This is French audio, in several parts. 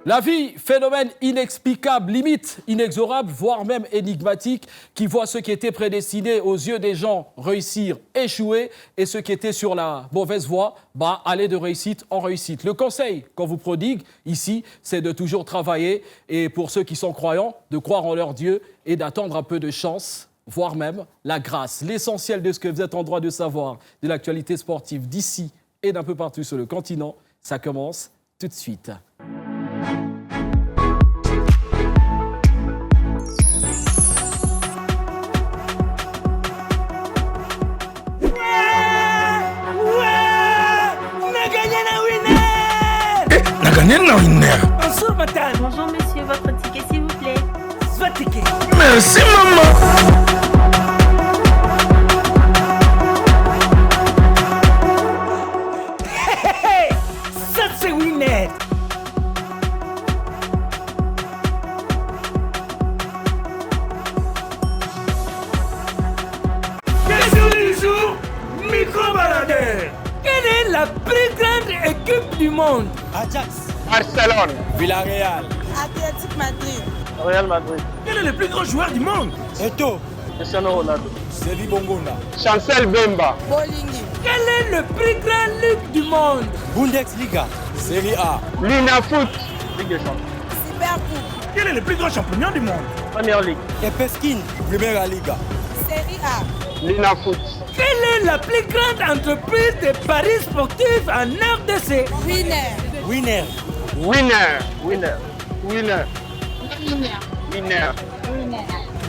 La vie, phénomène inexplicable, limite inexorable, voire même énigmatique, qui voit ceux qui étaient prédestinés aux yeux des gens réussir, échouer, et ceux qui étaient sur la mauvaise voie, aller de réussite en réussite. Le conseil qu'on vous prodigue ici, c'est de toujours travailler, et pour ceux qui sont croyants, de croire en leur Dieu et d'attendre un peu de chance, voire même la grâce. L'essentiel de ce que vous êtes en droit de savoir de l'actualité sportive d'ici et d'un peu partout sur le continent, ça commence tout de suite. Bonjour madame. Bonjour monsieur, votre ticket s'il vous plaît. Soit ticket. Merci maman. Ça c'est winner. Question du jour, micro-baladeur. Quelle est la plus grande équipe du monde? Ajax, Barcelone, Villarreal, Atlético Madrid. Real Madrid, Quel est le plus grand joueur du monde? Eto, Cristiano Ronaldo, Seri Bongonda, Chancel Bemba, Bolingui. Quel est le plus grand ligue du monde? Bundesliga, Serie A, Linafoot, Ligue des Champions, Supercoupe. Quel est le plus grand champion du monde? Première Ligue, Epeskin, Primera Liga, Serie A. Linafoot, Quelle est la plus grande entreprise de paris sportifs en RDC? Winner. Winner, Winner, Winner, Winner, Winner.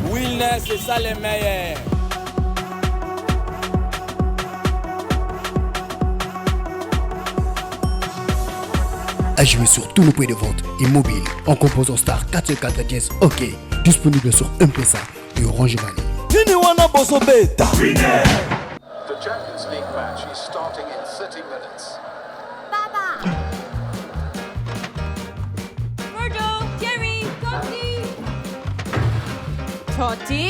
Winner, c'est ça les meilleurs. À jouer sur tous nos points de vente et mobiles en composant Star 404 dièse OK. Disponible sur M-Pesa et Orange Money. Niniwana Boso Beta. The Champions League match is starting in 30 minutes. Baba. Gordo, Jerry, Totti. Totti?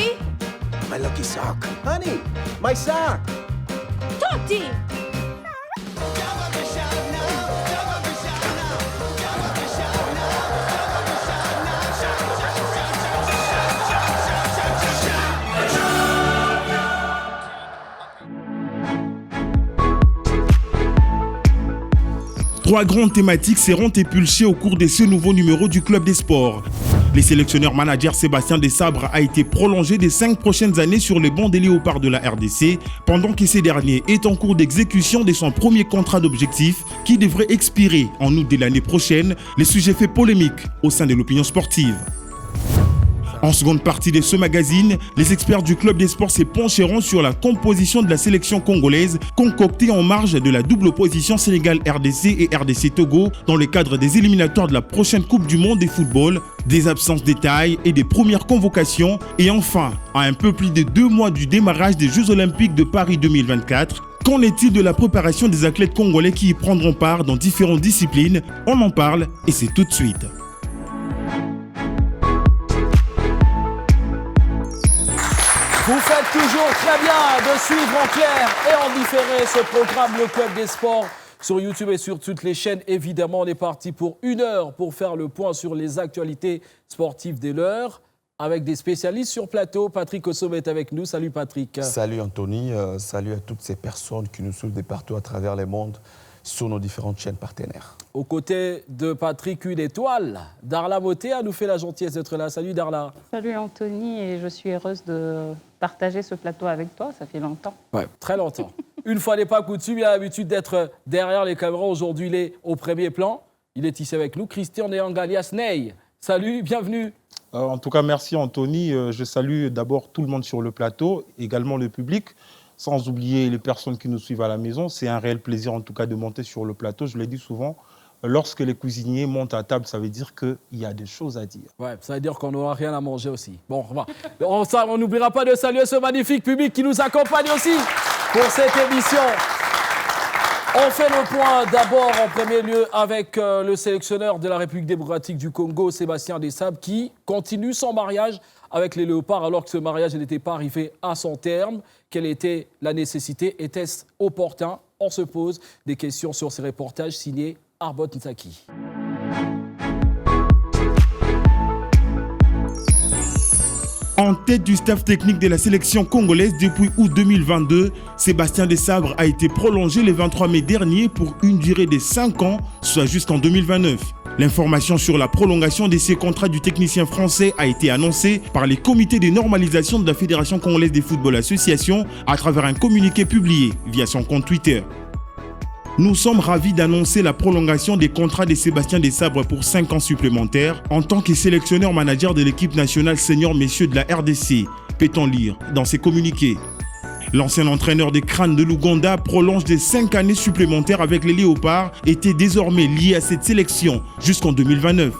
My lucky sock. Honey, my sock. Totti! 3 grandes thématiques seront épulchées au cours de ce nouveau numéro du Club des Sports. Le sélectionneur manager Sébastien Desabre a été prolongé des 5 prochaines années sur les bancs des Léopards de la RDC, pendant que ce dernier est en cours d'exécution de son premier contrat d'objectif qui devrait expirer en août de l'année prochaine. Le sujet fait polémique au sein de l'opinion sportive. En seconde partie de ce magazine, les experts du Club des Sports se pencheront sur la composition de la sélection congolaise concoctée en marge de la double opposition Sénégal-RDC et RDC-Togo dans le cadre des éliminatoires de la prochaine Coupe du Monde de football, des absences de taille et des premières convocations. Et enfin, à un peu plus de 2 mois du démarrage des Jeux Olympiques de Paris 2024, qu'en est-il de la préparation des athlètes congolais qui y prendront part dans différentes disciplines? On en parle et c'est tout de suite. Vous faites toujours très bien de suivre en clair et en différé ce programme Le Club des Sports sur YouTube et sur toutes les chaînes. Évidemment, on est parti pour 1 heure pour faire le point sur les actualités sportives de l'heure avec des spécialistes sur plateau. Patrick Ossom est avec nous. Salut Patrick. Salut Anthony, salut à toutes ces personnes qui nous suivent de partout à travers le monde sur nos différentes chaînes partenaires. Aux côtés de Patrick, une étoile, Darla Moté a nous fait la gentillesse d'être là. Salut Darla. Salut Anthony, et je suis heureuse de partager ce plateau avec toi, ça fait longtemps. Ouais, très longtemps. Une fois n'est pas coutume, il a l'habitude d'être derrière les caméras. Aujourd'hui, il est au premier plan. Il est ici avec nous, Christian Néangalias Ney. Salut, bienvenue. En tout cas, merci Anthony. Je salue d'abord tout le monde sur le plateau, également le public, sans oublier les personnes qui nous suivent à la maison. C'est un réel plaisir en tout cas de monter sur le plateau. Je l'ai dit souvent, lorsque les cuisiniers montent à table, ça veut dire qu'il y a des choses à dire. Ouais, ça veut dire qu'on n'aura rien à manger aussi. Bon, on n'oubliera pas de saluer ce magnifique public qui nous accompagne aussi pour cette émission. On fait le point d'abord en premier lieu avec le sélectionneur de la République démocratique du Congo, Sébastien Desabre, qui continue son mariage avec les Léopards alors que ce mariage n'était pas arrivé à son terme. Quelle était la nécessité? Était-ce opportun? On se pose des questions sur ces reportages signés Arbot Nsaki. En tête du staff technique de la sélection congolaise depuis août 2022, Sébastien Desabre a été prolongé le 23 mai dernier pour une durée de 5 ans, soit jusqu'en 2029. L'information sur la prolongation de ces contrats du technicien français a été annoncée par les comités de normalisation de la Fédération congolaise de football association à travers un communiqué publié via son compte Twitter. Nous sommes ravis d'annoncer la prolongation des contrats de Sébastien Desabre pour 5 ans supplémentaires en tant que sélectionneur-manager de l'équipe nationale senior messieurs de la RDC, peut-on lire dans ses communiqués. L'ancien entraîneur des Crânes de l'Ouganda prolonge de 5 années supplémentaires avec les Léopards, était désormais lié à cette sélection jusqu'en 2029.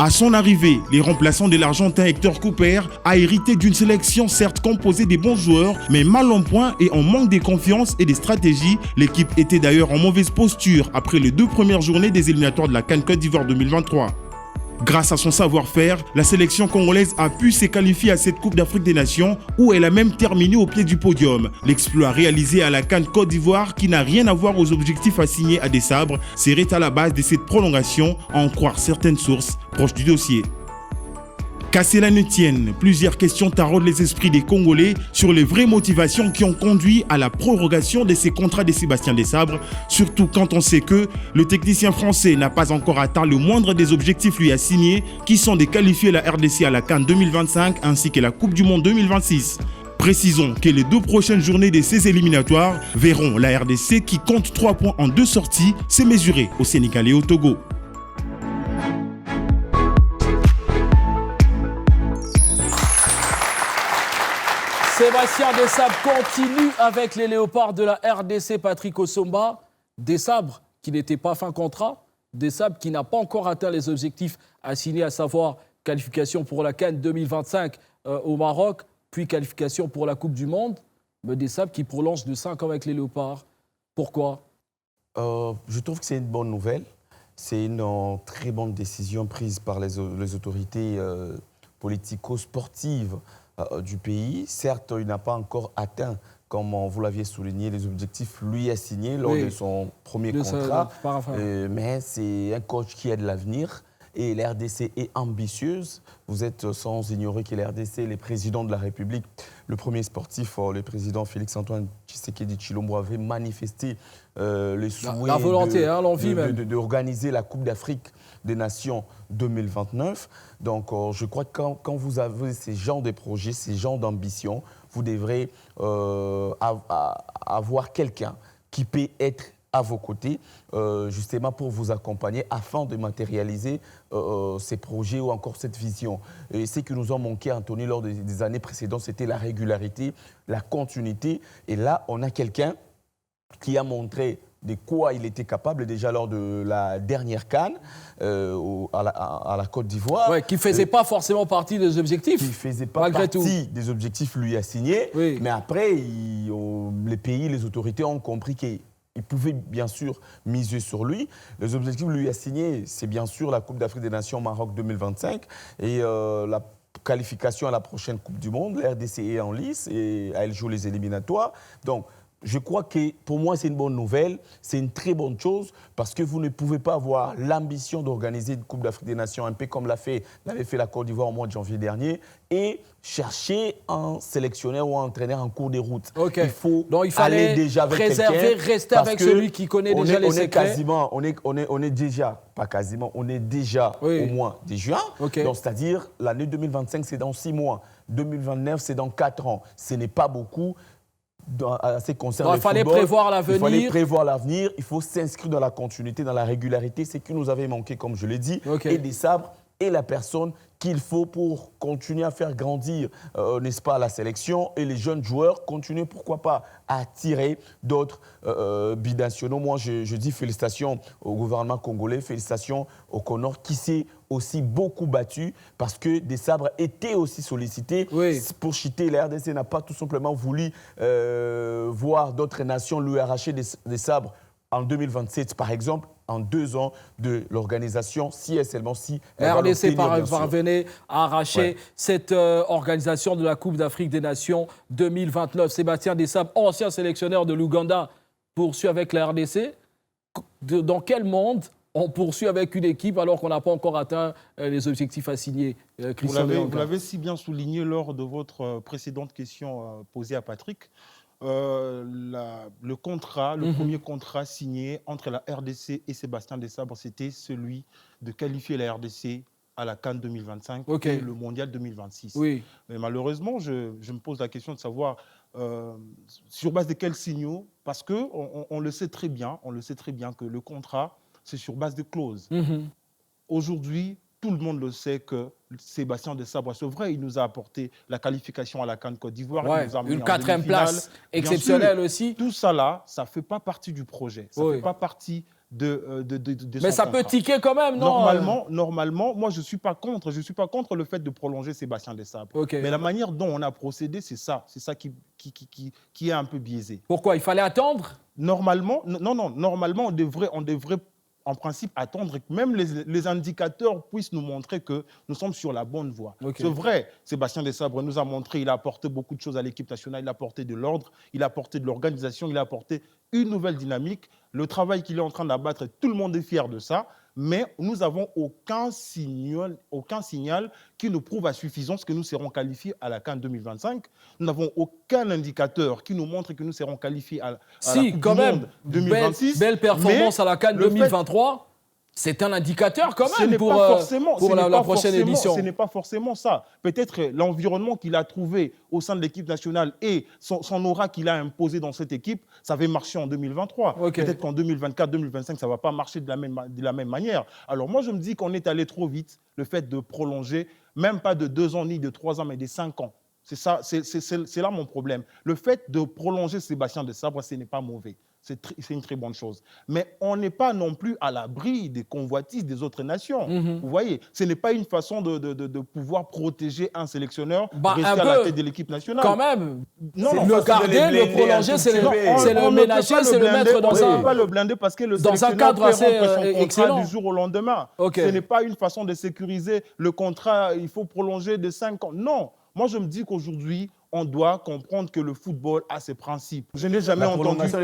À son arrivée, les remplaçants de l'Argentin Hector Cooper a hérité d'une sélection certes composée des bons joueurs, mais mal en point et en manque de confiance et de stratégie. L'équipe était d'ailleurs en mauvaise posture après les 2 premières journées des éliminatoires de la CAN Côte d'Ivoire 2023. Grâce à son savoir-faire, la sélection congolaise a pu se qualifier à cette Coupe d'Afrique des Nations où elle a même terminé au pied du podium. L'exploit réalisé à la CAN Côte d'Ivoire, qui n'a rien à voir aux objectifs assignés à Desabre, serait à la base de cette prolongation, à en croire certaines sources proches du dossier. Qu'à cela ne tienne, plusieurs questions taraudent les esprits des Congolais sur les vraies motivations qui ont conduit à la prorogation de ces contrats de Sébastien Desabre, surtout quand on sait que le technicien français n'a pas encore atteint le moindre des objectifs lui assignés, qui sont de qualifier la RDC à la CAN 2025 ainsi que la Coupe du Monde 2026. Précisons que les 2 prochaines journées de ces éliminatoires verront la RDC, qui compte 3 points en 2 sorties, se mesurer au Sénégal et au Togo. Sébastien Desabre continue avec les Léopards de la RDC. Patrick Osomba, Desabre qui n'était pas fin contrat, Desabre qui n'a pas encore atteint les objectifs assignés, à savoir qualification pour la CAN 2025 au Maroc, puis qualification pour la Coupe du Monde. Mais Desabre qui prolonge de 5 ans avec les Léopards. Pourquoi ? Je trouve que c'est une bonne nouvelle. C'est une très bonne décision prise par les autorités politico-sportives du pays. Certes, il n'a pas encore atteint, comme vous l'aviez souligné, les objectifs lui assignés lors de son premier contrat. Mais c'est un coach qui a de l'avenir et la RDC est ambitieuse. Vous êtes sans ignorer que la RDC, les présidents de la République, le premier sportif, le président Félix-Antoine Tshisekedi Tshilombo avait manifesté les souhaits la volonté, l'envie même d'organiser la Coupe d'Afrique des Nations 2029. Donc, je crois que quand vous avez ces genres de projets, ces genres d'ambitions, vous devrez avoir quelqu'un qui peut être à vos côtés, justement pour vous accompagner afin de matérialiser ces projets ou encore cette vision. Et ce qui nous a manqué, Anthony, lors des années précédentes, c'était la régularité, la continuité. Et là, on a quelqu'un qui a montré de quoi il était capable déjà lors de la dernière CAN à la Côte d'Ivoire. Ouais, qui ne faisait pas forcément partie des objectifs. Qui ne faisait pas partie des objectifs lui assignés. Oui. Mais après, les pays, les autorités ont compris qu'ils pouvaient bien sûr miser sur lui. Les objectifs lui assignés, c'est bien sûr la Coupe d'Afrique des Nations Maroc 2025 et la qualification à la prochaine Coupe du Monde. La RDC est en lice et elle joue les éliminatoires. Donc, je crois que pour moi, c'est une bonne nouvelle, c'est une très bonne chose parce que vous ne pouvez pas avoir l'ambition d'organiser une Coupe d'Afrique des Nations un peu comme l'avait fait la Côte d'Ivoire au mois de janvier dernier et chercher un sélectionneur ou un entraîneur en cours de route. Okay. Il faut aller aller déjà avec quelqu'un. Rester avec celui qui connaît déjà les secrets. On est déjà, pas quasiment, on est déjà au mois de juin. Okay. Donc, c'est-à-dire l'année 2025, c'est dans 6 mois. 2029, c'est dans 4 ans. Ce n'est pas beaucoup. Il fallait prévoir l'avenir. Il fallait prévoir l'avenir. Il faut s'inscrire dans la continuité, dans la régularité. C'est ce qui nous avait manqué, comme je l'ai dit. Okay. Et Desabre est la personne qu'il faut pour continuer à faire grandir, n'est-ce pas, la sélection et les jeunes joueurs, continuer, pourquoi pas, à attirer d'autres binationaux. Moi, je dis félicitations au gouvernement congolais, félicitations au Conor qui s'est aussi beaucoup battu parce que Desabre était aussi sollicité pour chuter. La RDC n'a pas tout simplement voulu voir d'autres nations lui arracher des sabres en 2027, par exemple, en 2 ans de l'organisation, si et seulement si... La RDC parvenait à arracher cette organisation de la Coupe d'Afrique des Nations 2029. Sébastien Desabre, ancien sélectionneur de l'Ouganda, poursuit avec la RDC. Dans quel monde on poursuit avec une équipe alors qu'on n'a pas encore atteint les objectifs assignés. Christian Vous l'avez si bien souligné lors de votre précédente question posée à Patrick. Le contrat, le premier contrat signé entre la RDC et Sébastien Desabre, c'était celui de qualifier la RDC à la CAN 2025 et le Mondial 2026. Oui. Mais malheureusement, je me pose la question de savoir sur base de quels signaux, parce qu'on le sait très bien, que le contrat, c'est sur base de clauses. Aujourd'hui, tout le monde le sait que Sébastien Desabre, c'est vrai, il nous a apporté la qualification à la CAN Côte d'Ivoire. Ouais, il nous a une 4e place exceptionnelle aussi. Tout ça là, ça ne fait pas partie du projet. Ça ne fait pas partie de mais ça peut tiquer quand même, non? Normalement, moi, je ne suis pas contre. Je ne suis pas contre le fait de prolonger Sébastien Desabre. Mais la manière dont on a procédé, c'est ça qui est un peu biaisé. Pourquoi? Il fallait attendre? Normalement, normalement, on devrait en principe attendre que même les indicateurs puissent nous montrer que nous sommes sur la bonne voie. C'est vrai, Sébastien Desabre nous a montré, il a apporté beaucoup de choses à l'équipe nationale, il a apporté de l'ordre, il a apporté de l'organisation, il a apporté une nouvelle dynamique. Le travail qu'il est en train d'abattre, tout le monde est fier de ça, mais nous n'avons aucun signal qui nous prouve à suffisance que nous serons qualifiés à la CAN 2025. Nous n'avons aucun indicateur qui nous montre que nous serons qualifiés à la Coupe du Monde 2026. Belle performance à la CAN 2023. C'est un indicateur quand même pour la prochaine édition. Ce n'est pas forcément ça. Peut-être l'environnement qu'il a trouvé au sein de l'équipe nationale et son aura qu'il a imposé dans cette équipe, ça avait marché en 2023. Peut-être qu'en 2024, 2025, ça ne va pas marcher de la même manière. Alors moi, je me dis qu'on est allé trop vite, le fait de prolonger, même pas de 2 ans ni de 3 ans, mais de 5 ans. C'est ça, c'est là mon problème. Le fait de prolonger Sébastien Desabre, ce n'est pas mauvais. C'est une très bonne chose. Mais on n'est pas non plus à l'abri des convoitises des autres nations. Vous voyez, ce n'est pas une façon de pouvoir protéger un sélectionneur rester à la tête de l'équipe nationale. Quand même, le garder, le prolonger, c'est le ménager, c'est le mettre dans un... pas le blinder parce que le sélectionneur peut rompre son contrat du jour au lendemain. Ce n'est pas une façon de sécuriser le contrat, il faut prolonger de 5 ans. Non, moi je me dis qu'aujourd'hui, on doit comprendre que le football a ses principes. Je n'ai jamais entendu... je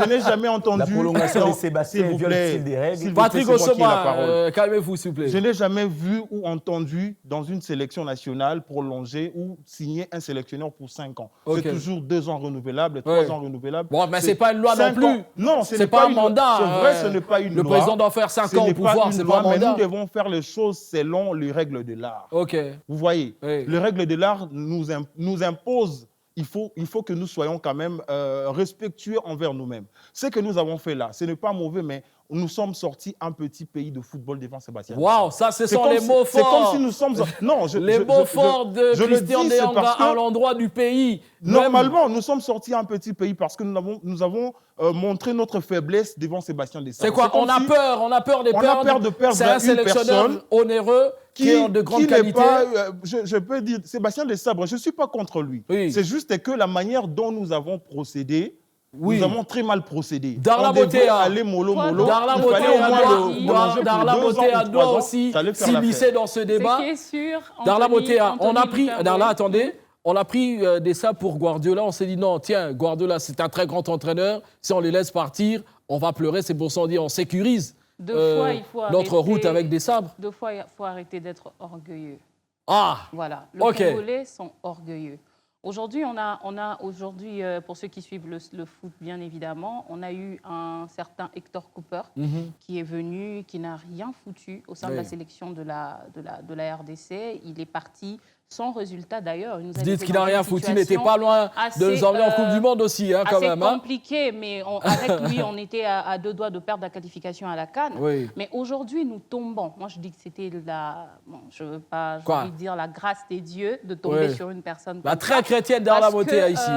n'ai jamais entendu... La prolongation de Sébastien viole le style des règles. Patrick Osoma, calmez-vous s'il vous plaît. Je n'ai jamais vu ou entendu dans une sélection nationale prolonger ou signer un sélectionneur pour 5 ans. C'est toujours 2 ans renouvelables, 3 ans renouvelables. Bon, mais ce n'est pas une loi non plus. Non, ce n'est pas un mandat. C'est vrai, ce n'est pas une loi. Le président doit faire 5 ans au pouvoir, ce n'est pas un mandat. Mais nous devons faire les choses selon les règles de l'art. Vous voyez, les règles de l'art nous imposent, il faut que nous soyons quand même respectueux envers nous-mêmes. Ce que nous avons fait là, ce n'est pas mauvais, mais nous sommes sortis un petit pays de football devant Sébastien. Waouh, ça, ce sont les mots forts. C'est comme si nous sommes... Non, les mots forts de Christian Deyanga à l'endroit du pays. Normalement, nous sommes sortis un petit pays parce que nous avons montré notre faiblesse devant Sébastien Desabre. C'est quoi? On a peur de perdre. C'est un sélectionneur onéreux qui est de grande qualité. Je peux dire, Sébastien Desabre, je ne suis pas contre lui. C'est juste que la manière dont nous avons procédé, nous avons très mal procédé. Darla Botea doit aussi s'immiscer dans ce débat. Darla Botea, on a pris des sables pour Guardiola. On s'est dit non, tiens, Guardiola, c'est un très grand entraîneur. Si on les laisse partir, on va pleurer. C'est pour ça qu'on dit on sécurise notre route avec des sabres. 2 fois, il faut arrêter d'être orgueilleux. Voilà, les Congolais sont orgueilleux. Aujourd'hui, aujourd'hui, pour ceux qui suivent le foot, bien évidemment, on a eu un certain Hector Cooper qui est venu, qui n'a rien foutu au sein de la sélection de la RDC. Il est parti sans résultat d'ailleurs. Vous dites qu'il n'a rien foutu, il n'était pas loin de nous emmener en Coupe du Monde aussi, quand même. C'est compliqué, mais avec lui, on était à 2 doigts de perdre la qualification à la CAN. Mais aujourd'hui, nous tombons. Moi, je dis que c'était je ne veux pas dire la grâce des dieux de tomber sur une personne la très chrétienne Darla Botea ici.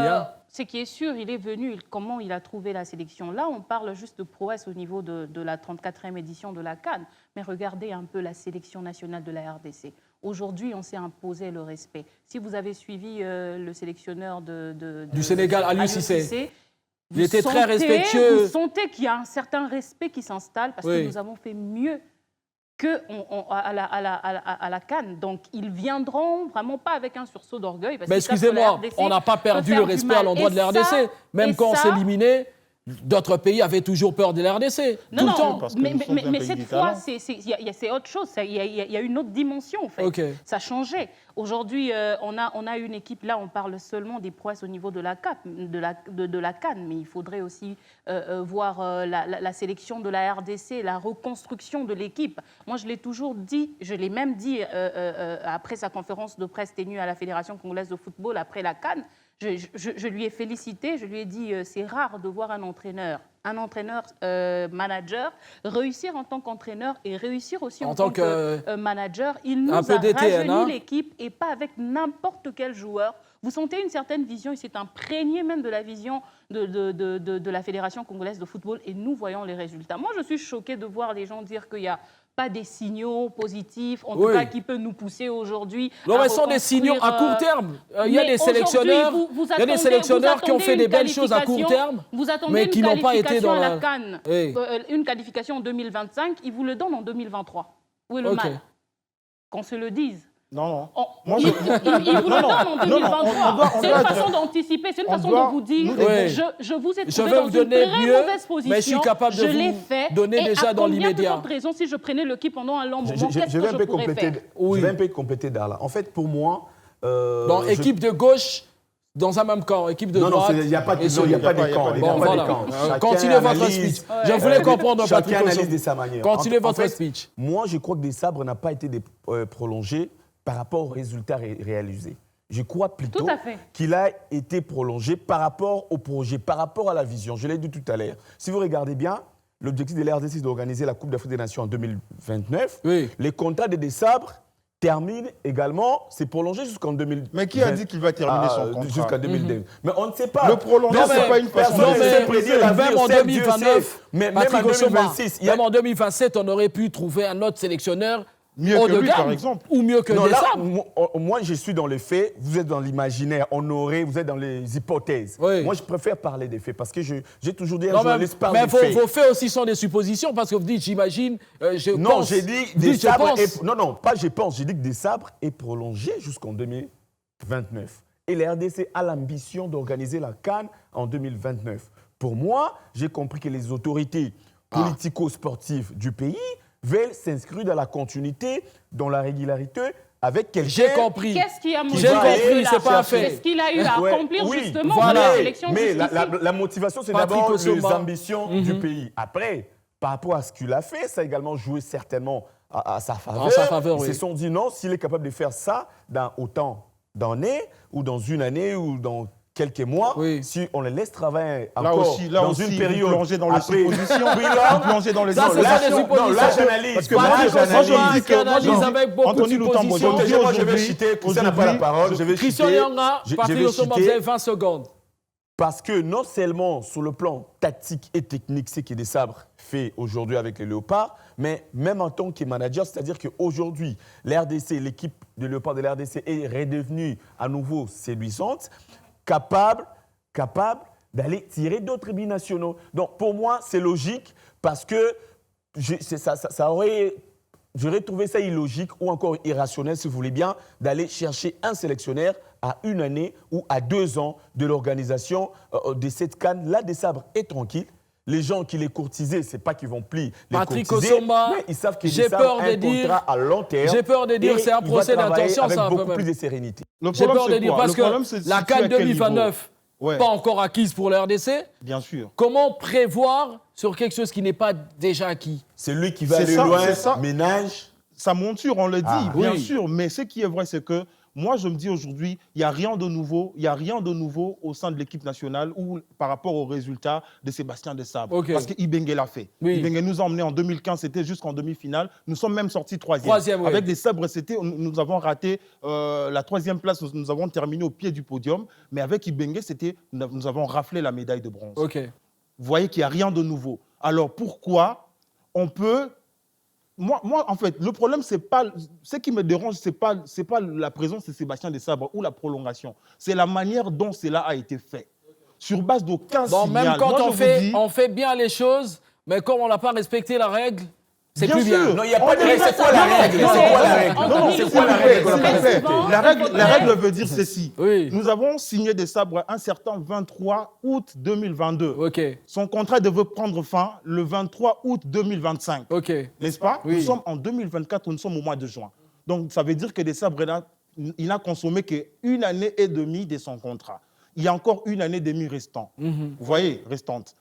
Ce qui est sûr, il est venu, comment il a trouvé la sélection. Là, on parle juste de prouesse au niveau de la 34e édition de la CAN. Mais regardez un peu la sélection nationale de la RDC. Aujourd'hui, on s'est imposé le respect. Si vous avez suivi le sélectionneur du Sénégal, Aliou Cissé, il était très respectueux. Vous sentez qu'il y a un certain respect qui s'installe parce que nous avons fait mieux qu'à la CAN. Donc, ils viendront vraiment pas avec un sursaut d'orgueil. Mais excusez-moi, on n'a pas perdu le respect à l'endroit de la RDC. Même quand on s'est éliminé, d'autres pays avaient toujours peur de la RDC. Non, tout le temps. mais cette fois, c'est autre chose. Il y a une autre dimension, en fait. Okay. Ça a changé. Aujourd'hui, on a une équipe, là, on parle seulement des prouesses au niveau de la CAN, mais il faudrait aussi voir la sélection de la RDC, la reconstruction de l'équipe. Moi, je l'ai toujours dit, je l'ai même dit après sa conférence de presse tenue à la Fédération congolaise de football, après la CAN. Je lui ai félicité, je lui ai dit c'est rare de voir un entraîneur manager réussir en tant qu'entraîneur et réussir aussi en tant que manager. Il nous a rajeuni l'équipe et pas avec n'importe quel joueur. Vous sentez une certaine vision, il s'est imprégné même de la vision de la Fédération congolaise de football et nous voyons les résultats. Moi, je suis choquée de voir les gens dire qu'il y a pas des signaux positifs, en tout cas qui peut nous pousser aujourd'hui. Non, mais ce sont des signaux à court terme. Il y a des sélectionneurs, qui ont fait des belles choses à court terme, mais qui n'ont pas été dans la CAN. Une qualification en 2025, ils vous le donnent en 2023. Où est le mal? Qu'on se le dise. Non. Ils vous le donnent en 2023. C'est une façon d'anticiper, c'est une façon de vous dire je vous ai trouvé dans une très mauvaise position. Mais je suis capable de vous donner déjà dans l'immédiat. Et à combien de raison si je prenais le qui pendant un long moment, qu'est-ce que je pourrais faire? Je vais un peu compléter Darla. En fait, pour moi... dans équipe de gauche, dans un même camp, équipe de droite... Non, il n'y a pas de camp. Bon, voilà. Continuez votre speech. Je voulais comprendre, Patrick. Chacun analyse de sa manière. Continuez votre speech. Moi, je crois que des sabres n'a pas été prolongés par rapport aux résultats réalisés. Je crois plutôt qu'il a été prolongé par rapport au projet, par rapport à la vision. Je l'ai dit tout à l'heure. Si vous regardez bien, l'objectif de l'RDC, c'est d'organiser la Coupe d'Afrique des Nations en 2029. Les contrats des sabres terminent également, c'est prolongé jusqu'en 2020. Mais qui a dit qu'il va terminer son contrat? Jusqu'en 2020. Mais on ne sait pas. Le prolonger, ce n'est pas une façon de prédire l'avenir. Même en 2029, même en 2026, même en 2027, on aurait pu trouver un autre sélectionneur mieux que lui, par exemple. Ou mieux que des sabres. Moi, je suis dans les faits, vous êtes dans l'imaginaire, vous êtes dans les hypothèses. Moi, je préfère parler des faits parce que j'ai toujours dit un journaliste parle des faits. Mais vos faits aussi sont des suppositions parce que vous dites, j'imagine, je pense. Non, j'ai dit des sabres. Non, pas je pense, j'ai dit que des sabres est prolongé jusqu'en 2029. Et la RDC a l'ambition d'organiser la CAN en 2029. Pour moi, j'ai compris que les autorités politico-sportives du pays veulent s'inscrire dans la continuité, dans la régularité, avec quelqu'un... J'ai compris. Qu'est-ce qui a motivé? J'ai compris, c'est pas fait. Qu'est-ce qu'il a eu à accomplir justement dans la sélection mais la motivation, c'est d'abord les ambitions du pays. Après, par rapport à ce qu'il a fait, ça a également joué certainement à sa faveur. Ils se sont dit non, s'il est capable de faire ça dans autant d'années, ou dans une année, ou dans quelques mois, si on les laisse travailler encore dans une période... Plonger dans les suppositions. Plonger dans les suppositions. Non, là, j'analyse. Parce que moi, j'analyse avec beaucoup de suppositions. Moi, je vais citer, Christian n'a pas la parole, je vais citer... Christian Yanga, Patrick Osoma, vous avez 20 secondes. Parce que non seulement sur le plan tactique et technique, c'est que des sabres fait aujourd'hui avec les Léopards, mais même en tant que manager, c'est-à-dire qu'aujourd'hui, l'RDC, l'équipe de Léopards de l'RDC est redevenue à nouveau séduisante, capable d'aller tirer d'autres binationaux. Donc, pour moi, c'est logique parce que j'aurais trouvé ça illogique ou encore irrationnel, si vous voulez bien, d'aller chercher un sélectionneur à une année ou à 2 ans de l'organisation de cette CAN. Là, des sabres est tranquille. Les gens qui les courtisaient, ce n'est pas qu'ils vont plus les Patrick courtiser, Osoma, mais ils savent qu'ils ont un contrat à long terme. J'ai peur de dire c'est un procès d'intention, avec ça beaucoup plus de sérénité. J'ai peur de dire parce que la CAN 2029, pas encore acquise pour le RDC. Bien sûr. Comment prévoir sur quelque chose qui n'est pas déjà acquis? C'est lui qui va aller loin, ménage. Sa monture, on le dit, bien sûr. Mais ce qui est vrai, c'est que moi, je me dis aujourd'hui, il n'y a rien de nouveau. Il n'y a rien de nouveau au sein de l'équipe nationale ou par rapport aux résultats de Sébastien Desabre. Parce qu'Ibenge l'a fait. Ibenge nous a emmenés en 2015, c'était jusqu'en demi-finale. Nous sommes même sortis 3e. Avec Desabre, nous avons raté la 3e place. Nous avons terminé au pied du podium. Mais avec Ibenge, nous avons raflé la médaille de bronze. Vous voyez qu'il n'y a rien de nouveau. Alors pourquoi on peut... Moi, en fait, le problème, c'est pas... Ce qui me dérange, c'est pas la présence de Sébastien Desabre ou la prolongation. C'est la manière dont cela a été fait. Sur base d'aucun signal. Même quand on fait bien les choses, mais comme on n'a pas respecté la règle, C'est plus bien. Non, il n'y a pas de règle. C'est quoi la règle? C'est quoi la règle? Non, c'est quoi la règle? La règle veut dire ceci. Oui. Nous avons signé des sabres un certain 23 août 2022. OK. Son contrat devait prendre fin le 23 août 2025. OK. N'est-ce pas? Oui. Nous sommes en 2024, nous sommes au mois de juin. Donc, ça veut dire que des sabres, il n'a consommé qu'une année et demie de son contrat. Il y a encore une année et demie restante. Vous voyez, restante.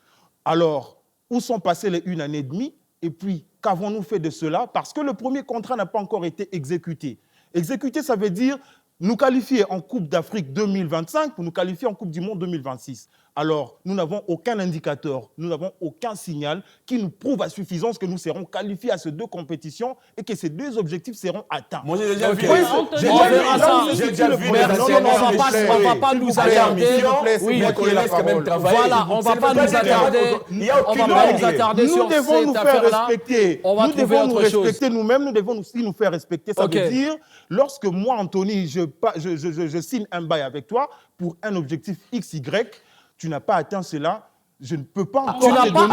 Alors, où sont passées les une année et demie? Et puis, qu'avons-nous fait de cela? Parce que le premier contrat n'a pas encore été exécuté. Exécuté, ça veut dire nous qualifier en Coupe d'Afrique 2025 pour nous qualifier en Coupe du Monde 2026. Alors, nous n'avons aucun indicateur, nous n'avons aucun signal qui nous prouve à suffisance que nous serons qualifiés à ces deux compétitions et que ces deux objectifs seront atteints. Moi, j'ai déjà vu. J'ai déjà vu. On ne va pas nous attarder. Oui, voilà, on ne va pas nous attarder. On va pas nous attarder sur cette affaire-là. On va trouver autre chose. Nous-mêmes, nous devons aussi nous faire respecter. Ça veut dire, lorsque moi, Anthony, je signe un bail avec toi pour un objectif XY, tu n'as pas atteint cela, je ne peux pas encore Tu n'as pas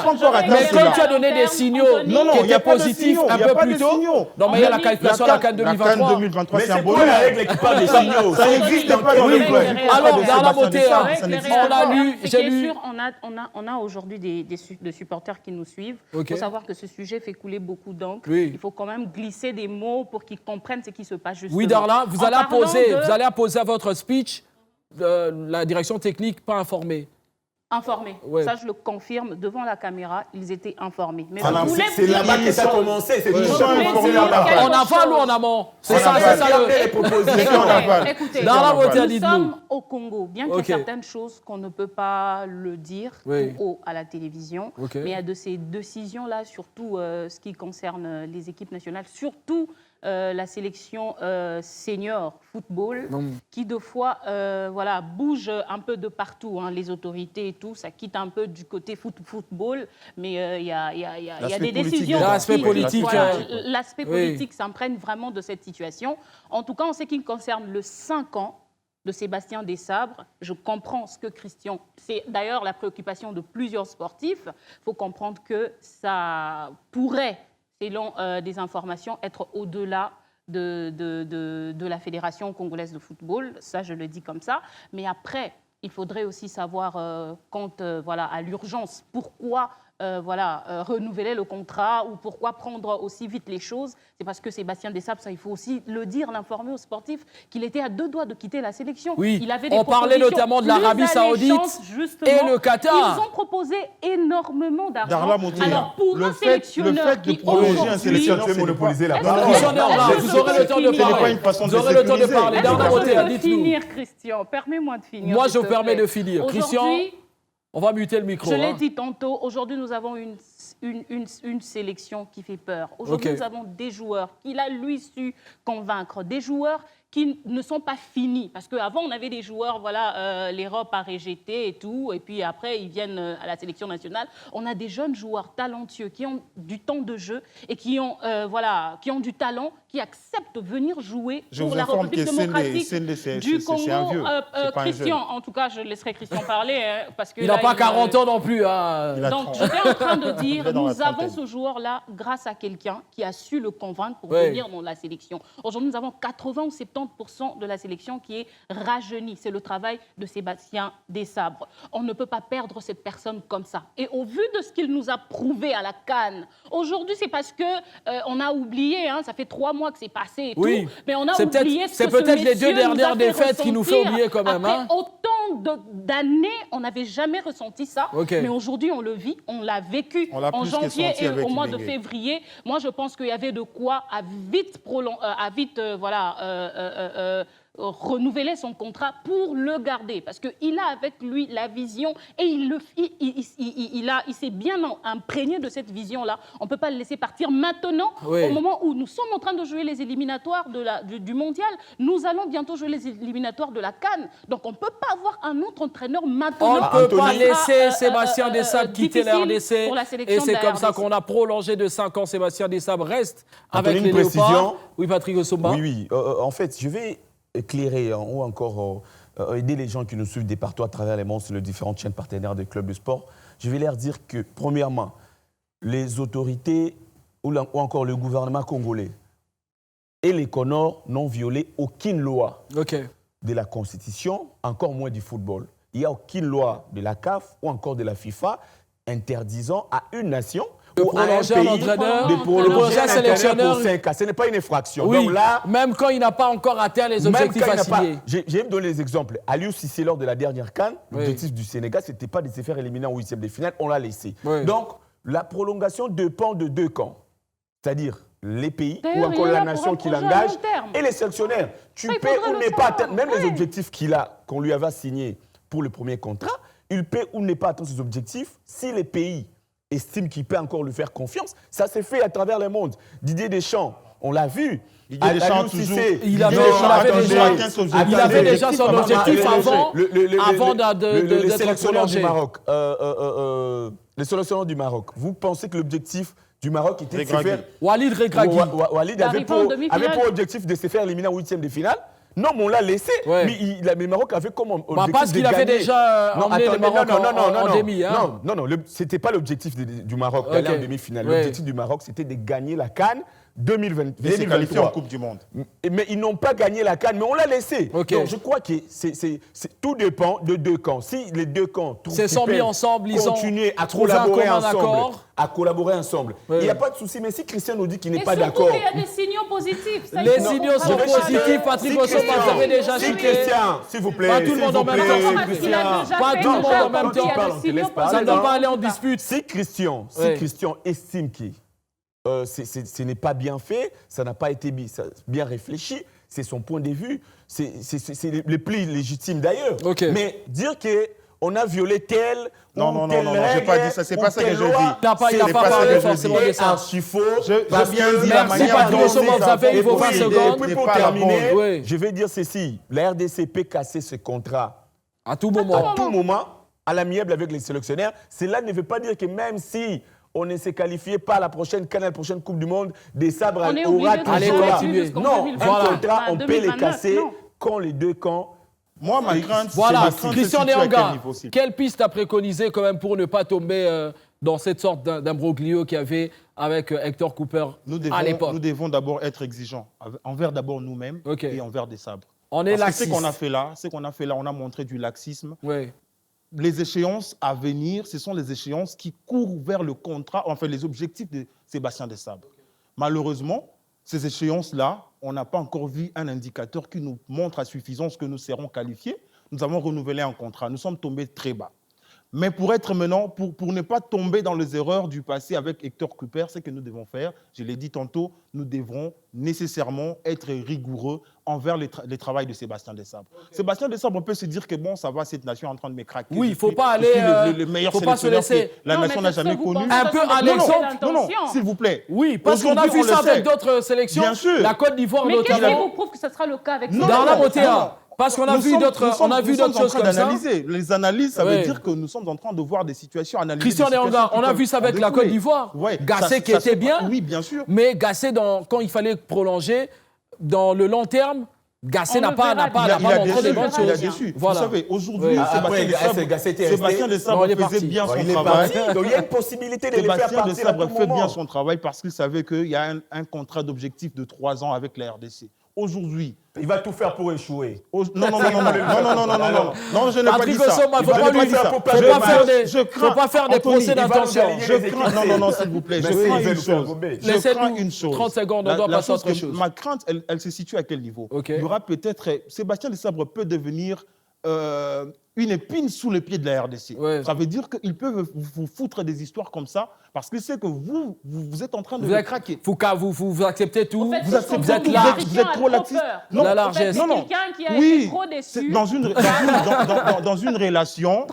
encore atteint. Mais comme tu as donné des signaux qui étaient positifs un peu plus tôt, non, mais il y a la qualification à la CAN 2023. La CAN 2023, c'est un bon la règle qui parle des signaux. Ça n'existe pas dans le club. Alors, dans la beauté, on a lu, j'ai lu. On a aujourd'hui des supporters qui nous suivent. Il faut savoir que ce sujet fait couler beaucoup d'encre. Il faut quand même glisser des mots pour qu'ils comprennent ce qui se passe justement. Oui, Darla, vous allez apposer à votre speech la direction technique pas informée. Informés. Ouais. Ça, je le confirme. Devant la caméra, ils étaient informés. Mais c'est là-bas que ça a commencé. C'est en aval ou en amont? C'est ça, c'est ça. Écoutez, nous sommes au Congo. Bien qu'il y ait certaines choses qu'on ne peut pas le dire tout haut à la télévision, mais il y a de ces décisions-là, surtout ce qui concerne les équipes nationales, surtout la sélection senior football, qui de fois bouge un peu de partout, hein, les autorités et tout, ça quitte un peu du côté football, mais il y a des décisions. L'aspect politique. L'aspect politique s'imprègne vraiment de cette situation. En tout cas, en ce qui concerne le 5 ans de Sébastien Desabre, je comprends ce que Christian... C'est d'ailleurs la préoccupation de plusieurs sportifs. Il faut comprendre que ça pourrait, selon des informations, être au-delà de la Fédération congolaise de football. Ça, je le dis comme ça. Mais après, il faudrait aussi savoir, à l'urgence, pourquoi renouveler le contrat ou pourquoi prendre aussi vite les choses. C'est parce que Sébastien Desabre, ça, il faut aussi le dire, l'informer aux sportifs, qu'il était à 2 doigts de quitter la sélection. Oui, il avait des on parlait notamment de l'Arabie Saoudite et le Qatar. Ils ont proposé énormément d'argent. Alors, pour un sélectionneur qui prolonger un sélectionneur, c'est monopoliser la parole. Vous aurez le temps de parler. Vous aurez le temps de parler. Permets-moi de finir, Christian. Permets-moi de finir. Moi, je vous permets de finir. Christian, on va muter le micro. Je l'ai dit tantôt, aujourd'hui, nous avons une sélection qui fait peur. Aujourd'hui, nous avons des joueurs qu'il a, lui, su convaincre. Des joueurs qui ne sont pas finis. Parce qu'avant, on avait des joueurs, l'Europe a rejeté et tout, et puis après, ils viennent à la sélection nationale. On a des jeunes joueurs talentueux qui ont du temps de jeu et qui ont du talent, qui acceptent de venir jouer pour la République démocratique du Congo. Christian, en tout cas, je laisserai Christian parler. Parce que il n'a pas 40 ans non plus. Hein. Donc, j'étais en train de dire, nous avons ce joueur-là grâce à quelqu'un qui a su le convaincre pour venir dans la sélection. Aujourd'hui, nous avons 80 ou 70% de la sélection qui est rajeunie. C'est le travail de Sébastien Desabre. On ne peut pas perdre cette personne comme ça. Et au vu de ce qu'il nous a prouvé à la CAN, aujourd'hui, c'est parce qu'on a oublié, hein, ça fait 3 mois que c'est passé et tout, mais on a oublié ce que c'est peut-être les 2 dernières défaites qui nous fait oublier quand même. Après autant d'années, on n'avait jamais ressenti ça, mais aujourd'hui, on le vit, on l'a vécu en janvier et au mois de février. Moi, je pense qu'il y avait de quoi à vite renouveler son contrat pour le garder. Parce qu'il a avec lui la vision et il s'est bien imprégné de cette vision-là. On ne peut pas le laisser partir maintenant, au moment où nous sommes en train de jouer les éliminatoires du mondial. Nous allons bientôt jouer les éliminatoires de la CAN. Donc on ne peut pas avoir un autre entraîneur maintenant. On ne peut pas laisser Sébastien Desabre quitter la RDC. Et c'est comme ça qu'on a prolongé de 5 ans. Sébastien Desabre reste avec les Léopards. Oui, Patrick Osomba. Oui. En fait, je vais éclairer ou encore aider les gens qui nous suivent des partout à travers les mondes sur les différentes chaînes partenaires des clubs de sport. Je vais leur dire que, premièrement, les autorités ou encore le gouvernement congolais et les Comores n'ont violé aucune loi de la Constitution, encore moins du football. Il n'y a aucune loi de la CAF ou encore de la FIFA interdisant à une nation de prolonger un entraîneur, de prolonger un sélectionneur pour 5 ans. Ce n'est pas une infraction. Oui, donc là, même quand il n'a pas encore atteint les objectifs assignés. J'aime donner les exemples. Aliou Cissé, lors de la dernière CAN, l'objectif du Sénégal, ce n'était pas de se faire éliminer en 8e de finale, on l'a laissé. Donc, la prolongation dépend de 2 camps, c'est-à-dire les pays ou encore la nation qui l'engage et les sélectionnaires. Tu peux ou ne pas atteindre, même les objectifs qu'on lui avait assignés pour le premier contrat, il peut ou ne pas atteindre ses objectifs si les pays estiment qu'il peut encore lui faire confiance. Ça s'est fait à travers le monde. Didier Deschamps, on l'a vu. Didier Deschamps, toujours. Il avait déjà son objectif avant d'être prolongé. Du Maroc. Le sélectionneur du Maroc. Vous pensez que l'objectif du Maroc était de se faire... Walid Regragui. Walid avait pour objectif de se faire éliminer en 8e de finale. Non, mais on l'a laissé. Mais le Maroc avait comme objectif parce qu'il avait déjà emmené le Maroc en demi. Non, ce n'était pas l'objectif du Maroc d'aller en demi-finale. L'objectif du Maroc, c'était de gagner la CAN 2023. Et se qualifier en Coupe du Monde. Mais ils n'ont pas gagné la CAN, mais on l'a laissé. Donc je crois que tout dépend de 2 camps. Si les 2 camps se sont mis ensemble, ils ont continué à trouvé un commun accord. Il n'y a pas de souci. Mais si Christian nous dit qu'il n'est pas d'accord... Il y a des signaux positifs. Les signaux sont positifs. Patrick Osoma, vous avez déjà cité. S'il vous plaît. Pas tout le monde en même temps. Pas tout le monde en même temps. Ça ne doit pas aller en dispute. Si Christian estime que ce n'est pas bien fait, ça n'a pas été bien réfléchi, c'est son point de vue, c'est le plus légitime d'ailleurs. Mais dire qu'on a violé tel non, j'ai pas dit ça, c'est pas ça que je dis. Il n'a pas parlé forcément de ça. J'ai bien dit la manière dont vous avez eu vos 20 secondes. Et puis pour terminer, je vais dire ceci, la RDC peut casser ce contrat à tout moment, à l'amiable avec les sélectionnaires. Cela ne veut pas dire que même si on ne s'est qualifié pas à la prochaine CAN, la prochaine Coupe du Monde, des sabres aura toujours là. Non, un contrat, on peut les casser quand les 2 camps... Moi, ma crainte, Christian Nyanga, quelle piste a préconisé quand même pour ne pas tomber dans cette sorte d'imbroglio qu'il y avait avec Hector Cooper à l'époque? Nous devons d'abord être exigeants envers d'abord nous-mêmes et envers des sabres. On est laxiste. Ce qu'on a fait là, on a montré du laxisme. Les échéances à venir, ce sont les échéances qui courent vers le contrat, enfin les objectifs de Sébastien Desabre. Malheureusement, ces échéances-là, on n'a pas encore vu un indicateur qui nous montre à suffisance que nous serons qualifiés. Nous avons renouvelé un contrat, nous sommes tombés très bas. Mais pour être maintenant, pour ne pas tomber dans les erreurs du passé avec Hector Cooper, ce que nous devons faire, je l'ai dit tantôt, nous devrons nécessairement être rigoureux envers le travail de Sébastien Desabre. Sébastien Desabre peut se dire que bon, ça va, cette nation est en train de me craquer. Oui, il ne faut pas aller... le meilleur sélectionneur que la nation n'a jamais connu. Un peu à l'exemple. Non, s'il vous plaît. Oui, parce qu'on a vu ça avec d'autres sélections. Bien sûr. La Côte d'Ivoire notamment. Mais qu'est-ce qui vous prouve que ce sera le cas avec Dans la Motéa. Parce qu'on a vu d'autres choses comme ça. Les analyses, ça veut dire que nous sommes en train de voir des situations analysées. Christian Nyanga, on a vu ça avec la Côte d'Ivoire. Gassé qui était bien. Oui, bien sûr. Mais Gassé, quand il fallait prolonger, dans le long terme, Gassé n'a pas montré des bonnes choses. Il a déçu. Vous savez, aujourd'hui, Sébastien Desabre faisait bien son travail. Donc il y a une possibilité de le faire partir. Sébastien Desabre fait bien son travail parce qu'il savait qu'il y a un contrat d'objectif de 3 ans avec la RDC. Aujourd'hui, il va tout faire pour échouer. Non, je n'ai pas dit ça. Il ne faut pas faire des procès d'intention. Non, s'il vous plaît. Je crains une chose. 30 secondes, on doit passer à autre chose. Ma crainte, elle se situe à quel niveau? Il y aura peut-être... Sébastien Desabre peut devenir une épine sous les pieds de la RDC. Ça veut dire qu'ils peuvent vous foutre des histoires comme ça parce que c'est que vous êtes en train de vous craquer. Vous acceptez tout. En fait, vous êtes large. Vous êtes trop laxiste. Non, la largesse. C'est quelqu'un qui a été trop déçu. Dans une relation,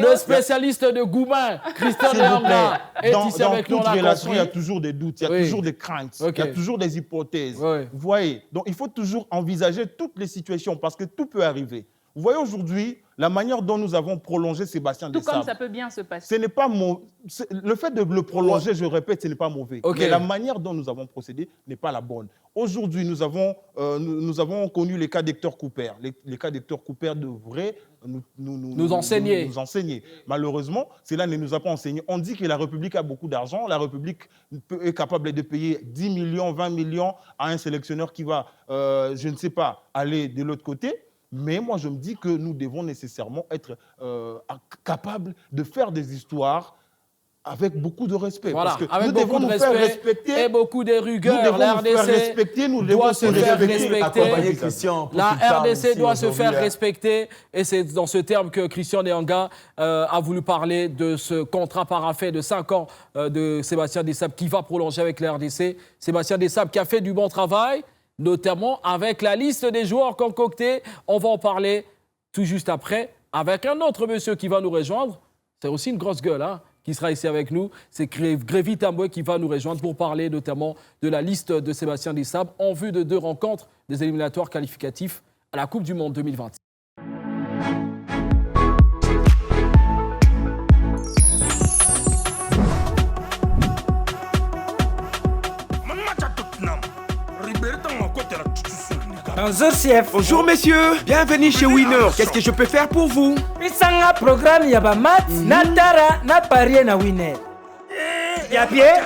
le spécialiste de Goumin, Christian Nyanga, est ici avec nous. Dans toute relation, il y a toujours des doutes, il y a toujours des craintes, il y a toujours des hypothèses. Vous voyez, donc il faut toujours envisager toutes les situations parce que tout peut arriver. Vous voyez aujourd'hui, la manière dont nous avons prolongé Sébastien Desabre. Tout comme ça peut bien se passer. Ce n'est pas le fait de le prolonger, je répète, ce n'est pas mauvais. Mais la manière dont nous avons procédé n'est pas la bonne. Aujourd'hui, nous avons connu les cas d'Hector Cooper. Les cas d'Hector Cooper devraient nous enseigner. Malheureusement, cela ne nous a pas enseigné. On dit que la République a beaucoup d'argent. La République est capable de payer 10 millions, 20 millions à un sélectionneur qui va, je ne sais pas, aller de l'autre côté. Mais moi, je me dis que nous devons nécessairement être capables de faire des histoires avec beaucoup de respect. Voilà, parce que avec nous beaucoup devons de nous faire respect respecter. Et beaucoup de rigueur. Nous devons La nous faire RDC respecter, nous devons doit se faire respecter. Christian, La RDC doit se faire respecter. Et c'est dans ce terme que Christian Nyanga a voulu parler de ce contrat paraphé de 5 ans de Sébastien Desabre qui va prolonger avec la RDC. Sébastien Desabre qui a fait du bon travail, notamment avec la liste des joueurs concoctés. On va en parler tout juste après avec un autre monsieur qui va nous rejoindre. C'est aussi une grosse gueule, hein, qui sera ici avec nous. C'est Grévy Tamboué qui va nous rejoindre pour parler notamment de la liste de Sébastien Desabre en vue de 2 rencontres des éliminatoires qualificatifs à la Coupe du Monde 2026. Bonjour messieurs, bienvenue chez Winner. Qu'est-ce que je peux faire pour vous? Isanga programme yaba mat, natara na parie na Winner. Y'a bien?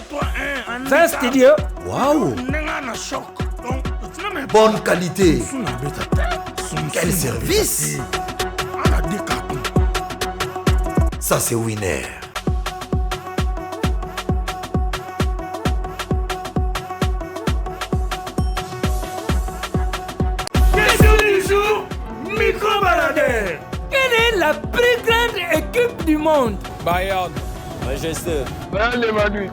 C'est un studio. Waouh! Bonne qualité. Quel service! Ça c'est Winner. Micro-baladeur. Quelle est la plus grande équipe du monde? Bayern. Manchester. Bayern de Madrid.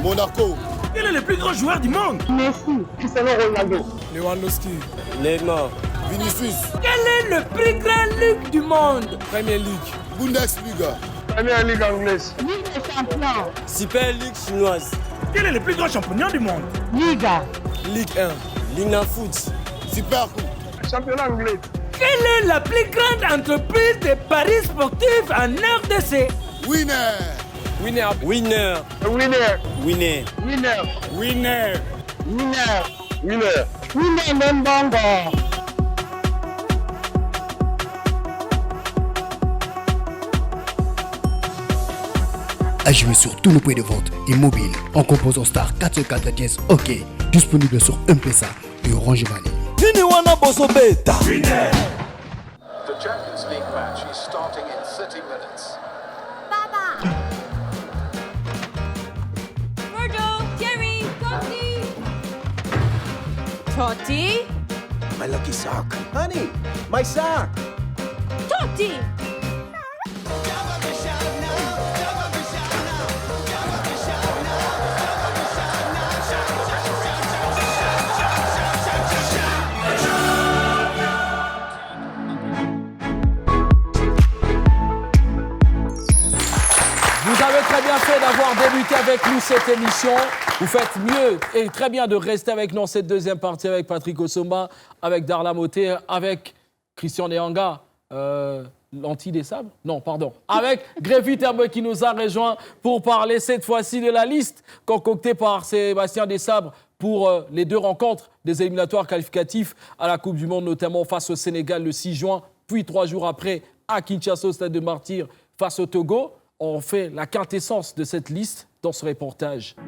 Monaco. Quel est le plus grand joueur du monde? Messi. Cristiano Ronaldo. Lewandowski. Neymar. Vinicius. Quelle est le plus grand ligue du monde? Premier League. Bundesliga. Première Ligue anglaise. Ligue des champions. Super League chinoise. Quel est le plus grand champion du monde? Liga. Ligue 1. Ligue 1 foot. Super Coupe. Championnat anglais. Quelle est la plus grande entreprise de paris sportifs en RDC? Winner. Winner. Winner. Winner. Winner. Winner. Winner. Winner. Winner. Winner Mbongo. À jouer sur tous nos points de vente et mobile en composant star 404 OK. Disponible sur M-Pesa et Orange Money. The Champions League match is starting in 30 minutes. Baba. Virgo, Thierry, Totti. Totti. My lucky sock. Honey, my sock. Totti. Vous avez très bien fait d'avoir débuté avec nous cette émission. Vous faites mieux et très bien de rester avec nous en cette deuxième partie avec Patrick Osoma, avec Darla Moté, avec Christian Nyanga, l'anti-Desabre. Non, pardon. Avec Grévy Tamboué qui nous a rejoint pour parler cette fois-ci de la liste concoctée par Sébastien Desabre pour les 2 rencontres des éliminatoires qualificatifs à la Coupe du Monde, notamment face au Sénégal le 6 juin, puis 3 jours après à Kinshasa au Stade de Martyrs face au Togo. On fait la quintessence de cette liste dans ce reportage. «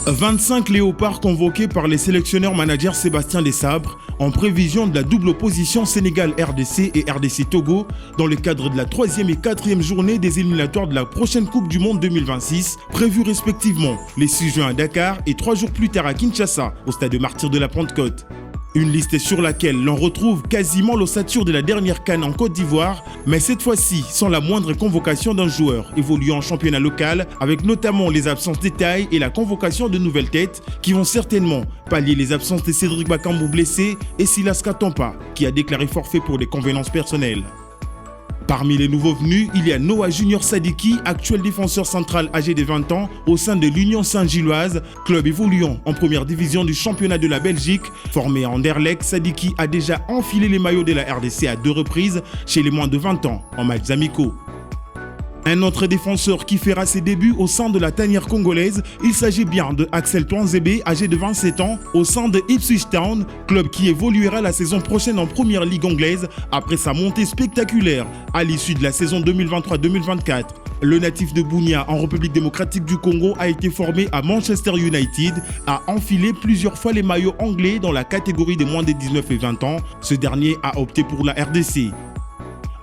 25 léopards convoqués par les sélectionneurs managers Sébastien Desabre en prévision de la double opposition Sénégal-RDC et RDC-Togo dans le cadre de la 3e et 4e journée des éliminatoires de la prochaine Coupe du Monde 2026, prévues respectivement les 6 juin à Dakar et 3 jours plus tard à Kinshasa, au Stade de Martyrs de la Pentecôte. Une liste sur laquelle l'on retrouve quasiment l'ossature de la dernière CAN en Côte d'Ivoire, mais cette fois-ci sans la moindre convocation d'un joueur évoluant en championnat local, avec notamment les absences de taille et la convocation de nouvelles têtes qui vont certainement pallier les absences de Cédric Bakambu blessé et Silas Katompa qui a déclaré forfait pour des convenances personnelles. Parmi les nouveaux venus, il y a Noah Junior Sadiki, actuel défenseur central âgé de 20 ans, au sein de l'Union Saint-Gilloise, club évoluant en première division du championnat de la Belgique. Formé à Anderlecht, Sadiki a déjà enfilé les maillots de la RDC à 2 reprises chez les moins de 20 ans, en matchs amicaux. Un autre défenseur qui fera ses débuts au sein de la tanière congolaise, il s'agit bien de Axel Twanzebe, âgé de 27 ans, au sein de Ipswich Town, club qui évoluera la saison prochaine en première ligue anglaise après sa montée spectaculaire à l'issue de la saison 2023-2024. Le natif de Bunia en République démocratique du Congo a été formé à Manchester United, a enfilé plusieurs fois les maillots anglais dans la catégorie des moins de 19 et 20 ans. Ce dernier a opté pour la RDC.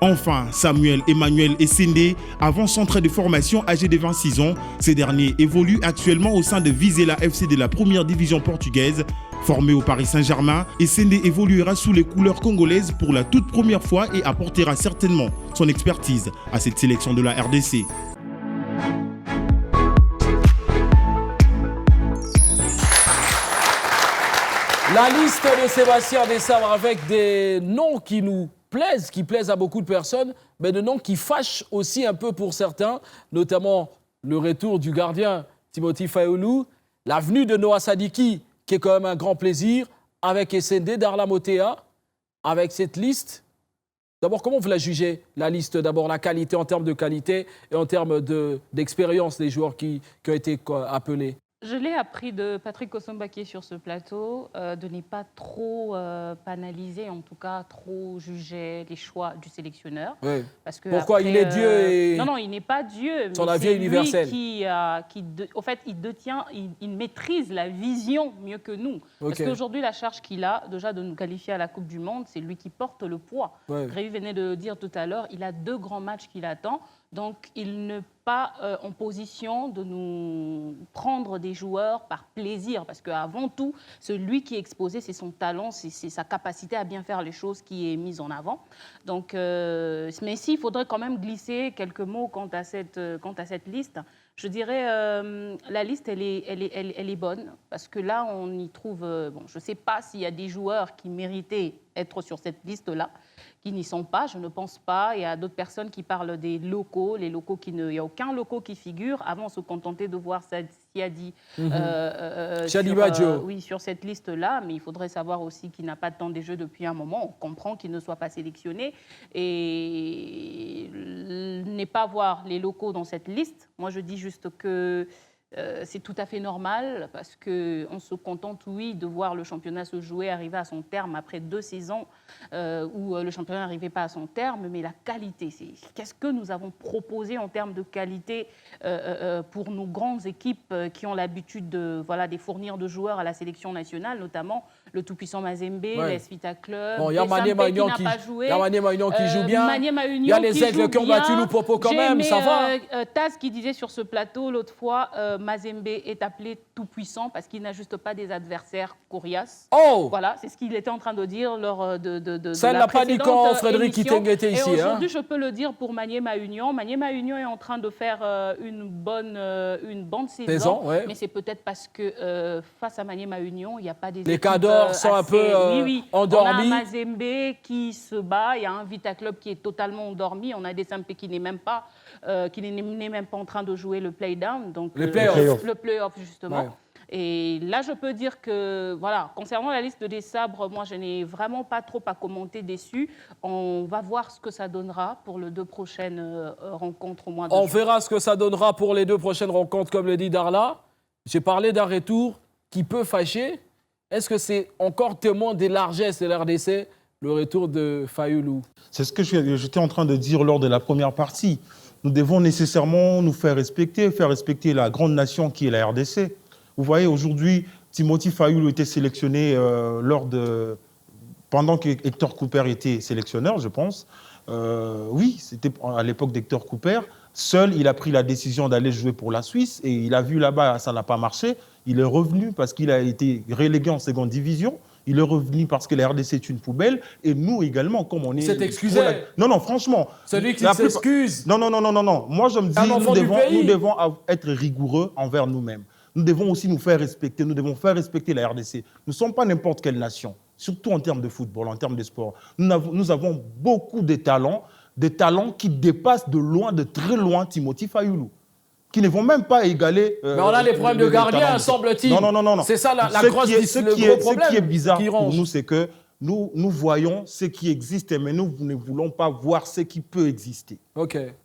Enfin, Samuel Emmanuel Essende, avant-centre de formation âgé de 26 ans. Ces derniers évoluent actuellement au sein de Vizela FC de la première division portugaise. Formé au Paris Saint-Germain, Essende évoluera sous les couleurs congolaises pour la toute première fois et apportera certainement son expertise à cette sélection de la RDC. La liste de Sébastien Desabre avec des noms qui nous plaisent, qui plaisent à beaucoup de personnes, mais des noms qui fâchent aussi un peu pour certains, notamment le retour du gardien Timothy Fayulu, la venue de Noah Sadiki, qui est quand même un grand plaisir, avec Essende, Darla Motea, avec cette liste. D'abord, comment vous la jugez, la liste? D'abord, la qualité en termes de qualité et en termes d'expérience des joueurs qui ont été appelés. Je l'ai appris de Patrick Kosomba qui est sur ce plateau, de ne pas trop banaliser, en tout cas trop juger les choix du sélectionneur. Oui. Parce que pourquoi après, il est Dieu et... Non, il n'est pas Dieu. Son avis est universel. Au fait, il maîtrise la vision mieux que nous. Okay. Parce qu'aujourd'hui, la charge qu'il a, déjà de nous qualifier à la Coupe du Monde, c'est lui qui porte le poids. Ouais. Grévy venait de le dire tout à l'heure, il a 2 grands matchs qu'il attend. Donc, il n'est pas en position de nous prendre des joueurs par plaisir. Parce qu'avant tout, celui qui est exposé, c'est son talent, c'est sa capacité à bien faire les choses qui est mise en avant. Donc, mais s'il faudrait quand même glisser quelques mots quant à cette liste, je dirais la liste, elle est bonne. Parce que là, on y trouve... je ne sais pas s'il y a des joueurs qui méritaient être sur cette liste-là, qui n'y sont pas, je ne pense pas. Il y a d'autres personnes qui parlent des locaux, il n'y a aucun local qui figure. Avant, on se contentait de voir Siadi sur cette liste-là, mais il faudrait savoir aussi qu'il n'a pas de temps des jeux depuis un moment. On comprend qu'il ne soit pas sélectionné et ne pas voir les locaux dans cette liste. Moi, je dis juste que c'est tout à fait normal parce qu'on se contente, oui, de voir le championnat se jouer, arriver à son terme après 2 saisons où le championnat n'arrivait pas à son terme, mais la qualité, qu'est-ce que nous avons proposé en termes de qualité pour nos grandes équipes qui ont l'habitude de fournir de joueurs à la sélection nationale, notamment le tout-puissant Mazembe, l'AS Vita Club, il y a Mané Magnon qui joue bien, il y a les Aigles qui ont battu Lupopo quand même, ça va. Taz qui disait sur ce plateau l'autre fois, Mazembe est appelé tout-puissant parce qu'il n'a juste pas des adversaires coriaces. Oh, voilà, c'est ce qu'il était en train de dire lors de ça la n'a pas dit quand Frédéric émission. Kiteng était ici. Et aujourd'hui, je peux le dire pour Maniema Union. Maniema Union est en train de faire une bonne saison, mais c'est peut-être parce que face à Maniema Union, il n'y a pas des les cadors sont un peu endormis. On a un Mazembe qui se bat, il y a un Vita Club qui est totalement endormi, on a des Sampé qui n'est même pas en train de jouer le play-down, donc le play-off justement. Ouais. Et là, je peux dire que, voilà, concernant la liste des sabres, moi, je n'ai vraiment pas trop à commenter dessus. On va voir ce que ça donnera pour les 2 prochaines rencontres au mois de juin. On verra ce que ça donnera pour les 2 prochaines rencontres, comme le dit Darla. J'ai parlé d'un retour qui peut fâcher. Est-ce que c'est encore témoin des largesses de l'RDC, le retour de Fayulu? C'est ce que j'étais en train de dire lors de la première partie. Nous devons nécessairement nous faire respecter la grande nation qui est la RDC. Vous voyez, aujourd'hui, Timothy Fayulu était sélectionné pendant que Hector Cooper était sélectionneur, je pense. Oui, c'était à l'époque d'Hector Cooper. Seul, il a pris la décision d'aller jouer pour la Suisse et il a vu là-bas, ça n'a pas marché. Il est revenu parce qu'il a été relégué en 2e division. Il est revenu parce que la RDC est une poubelle. Et nous également, comme on est... C'est excusé. Non, franchement. Celui qui s'excuse. Non. Moi, je me dis, nous devons être rigoureux envers nous-mêmes. Nous devons aussi nous faire respecter. Nous devons faire respecter la RDC. Nous ne sommes pas n'importe quelle nation, surtout en termes de football, en termes de sport. Nous avons beaucoup de talents. des talents qui dépassent de loin, de très loin, Timothy Fayulu, qui ne vont même pas égaler... mais on a les problèmes de gardien, semble-t-il. Non. C'est ça le gros problème. Ce qui est bizarre pour nous, c'est que nous voyons ce qui existe, mais nous ne voulons pas voir ce qui peut exister.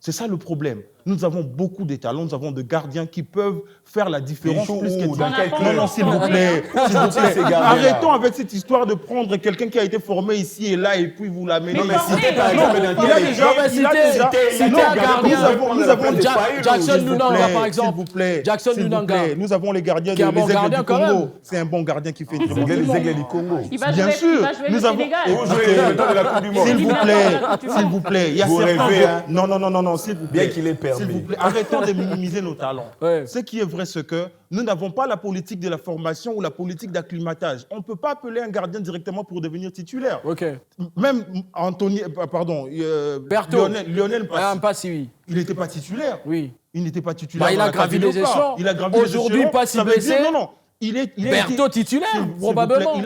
C'est ça le problème. Nous avons beaucoup de talents, nous avons des gardiens qui peuvent faire la différence. Non, s'il vous plaît. Arrêtons avec cette histoire de prendre quelqu'un qui a été formé ici et là et puis vous l'amener. Il a déjà... C'était un gardien. Nous avons Jackson Lunanga, par exemple. S'il vous plaît. Jackson Lunanga. Nous avons les gardiens des Aigles du Congo. C'est un bon gardien qui fait les Aigles du Congo. Bien sûr. Nous avons... S'il vous plaît. Il y a certains... Non, s'il vous plaît. Bien qu'il ait permis. S'il vous plaît, arrêtons de minimiser nos talents. Ce qui est vrai, c'est que nous n'avons pas la politique de la formation ou la politique d'acclimatage. On ne peut pas appeler un gardien directement pour devenir titulaire. Même Lionel Passi, il n'était pas titulaire. Oui. Il n'était pas titulaire. Il a gravi les échelons. Aujourd'hui, Passi blessé. Non. Berthaud titulaire, probablement.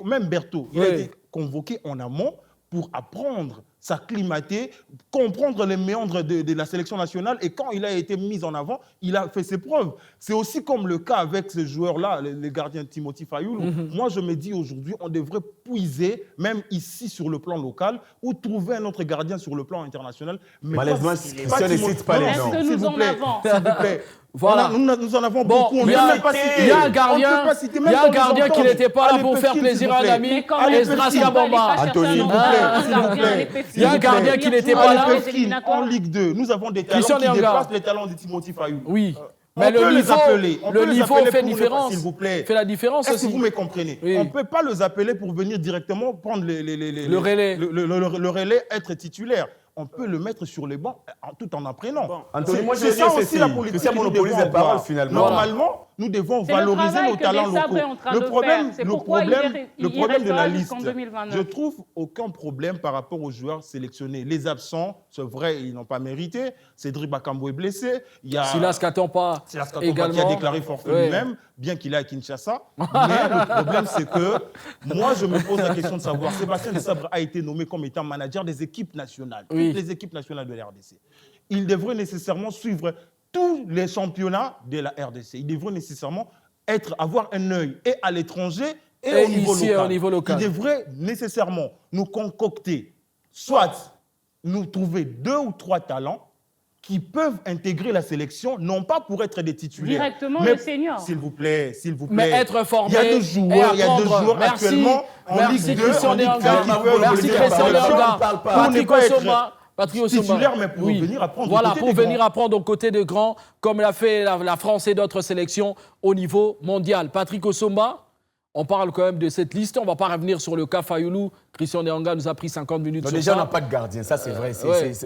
Même Berthaud, il a été convoqué en amont pour apprendre, s'acclimater, comprendre les méandres de la sélection nationale. Et quand il a été mis en avant, il a fait ses preuves. C'est aussi comme le cas avec ce joueur-là, les gardiens Timothy Fayulu. Moi, je me dis aujourd'hui, on devrait puiser, même ici sur le plan local, ou trouver un autre gardien sur le plan international. Malheureusement, Christian ne cite pas les noms. Est-ce que nous en avons? S'il vous plaît. Voilà. Nous en avons beaucoup. Il y a un gardien qui n'était pas là pour faire plaisir à un ami, Esdras Kabamba. Anthony, s'il vous plaît. Il y a un gardien qui n'était pas là. En Ligue 2, nous avons des talents qui dépassent les talents de Timothy Fayulu. Oui. Mais le niveau fait différence. S'il vous plaît. Fait la différence aussi. Est-ce que vous me comprenez? On ne peut pas les appeler pour venir directement prendre le relais, être titulaire. On peut le mettre sur les bancs tout en apprenant. C'est ça aussi la politique. C'est monopolise la parole finalement. Normalement, nous devons valoriser nos talents locaux. Le problème de la liste, je trouve aucun problème par rapport aux joueurs sélectionnés. Les absents, c'est vrai, ils n'ont pas mérité. Cédric Bakambu est blessé. Il y a Silas Katompa également, qui a déclaré forfait lui-même, bien qu'il est à Kinshasa. Mais le problème, c'est que moi, je me pose la question de savoir, Sébastien Desabre a été nommé comme étant manager des équipes nationales, toutes les équipes nationales de la RDC. Il devrait nécessairement suivre tous les championnats de la RDC. Il devrait nécessairement avoir un œil et à l'étranger et au niveau local. Il devrait nécessairement nous concocter, soit nous trouver 2 ou 3 talents qui peuvent intégrer la sélection, non pas pour être des titulaires. Directement le senior. S'il vous plaît. Mais être formé. Il y a 2 joueurs actuellement en Ligue 2, en Ligue 1 qui peuvent... Merci Christian Léonga. Patrick Osoma, mais pour venir apprendre. Voilà, pour venir apprendre aux côtés de grands, comme l'a fait la France et d'autres sélections au niveau mondial. Patrick Osoma, on parle quand même de cette liste. On ne va pas revenir sur le cas Fayulu. Christian Léonga nous a pris 50 minutes. Donc déjà, on n'a pas de gardien, ça c'est vrai.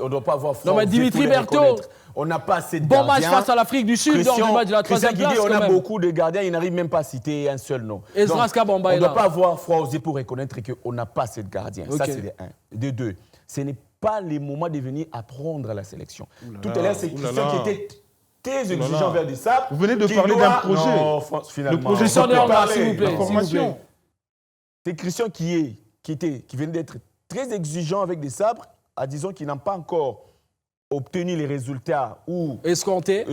On ne doit pas avoir froid. Non, mais Dimitri Berthaud, on n'a pas assez de gardiens. Bon match face à l'Afrique du Sud lors du match de la 3e place. On a beaucoup de gardiens, il n'arrive même pas à citer un seul nom. Esdras Kabamba est là. On ne doit pas avoir froid aux yeux pour reconnaître qu'on n'a pas assez de gardiens. Ça c'est de 1. De 2, ce n'est pas le moment de venir apprendre à la sélection. Tout à l'heure, c'est Christian qui était très exigeant vers Desabre. Vous venez de parler d'un projet. Non, finalement. Le projet s'il vous plaît. Formation. C'est Christian qui venait d'être très exigeant avec Desabre, à disons qu'il n'a pas encore obtenu les résultats ou escomptés.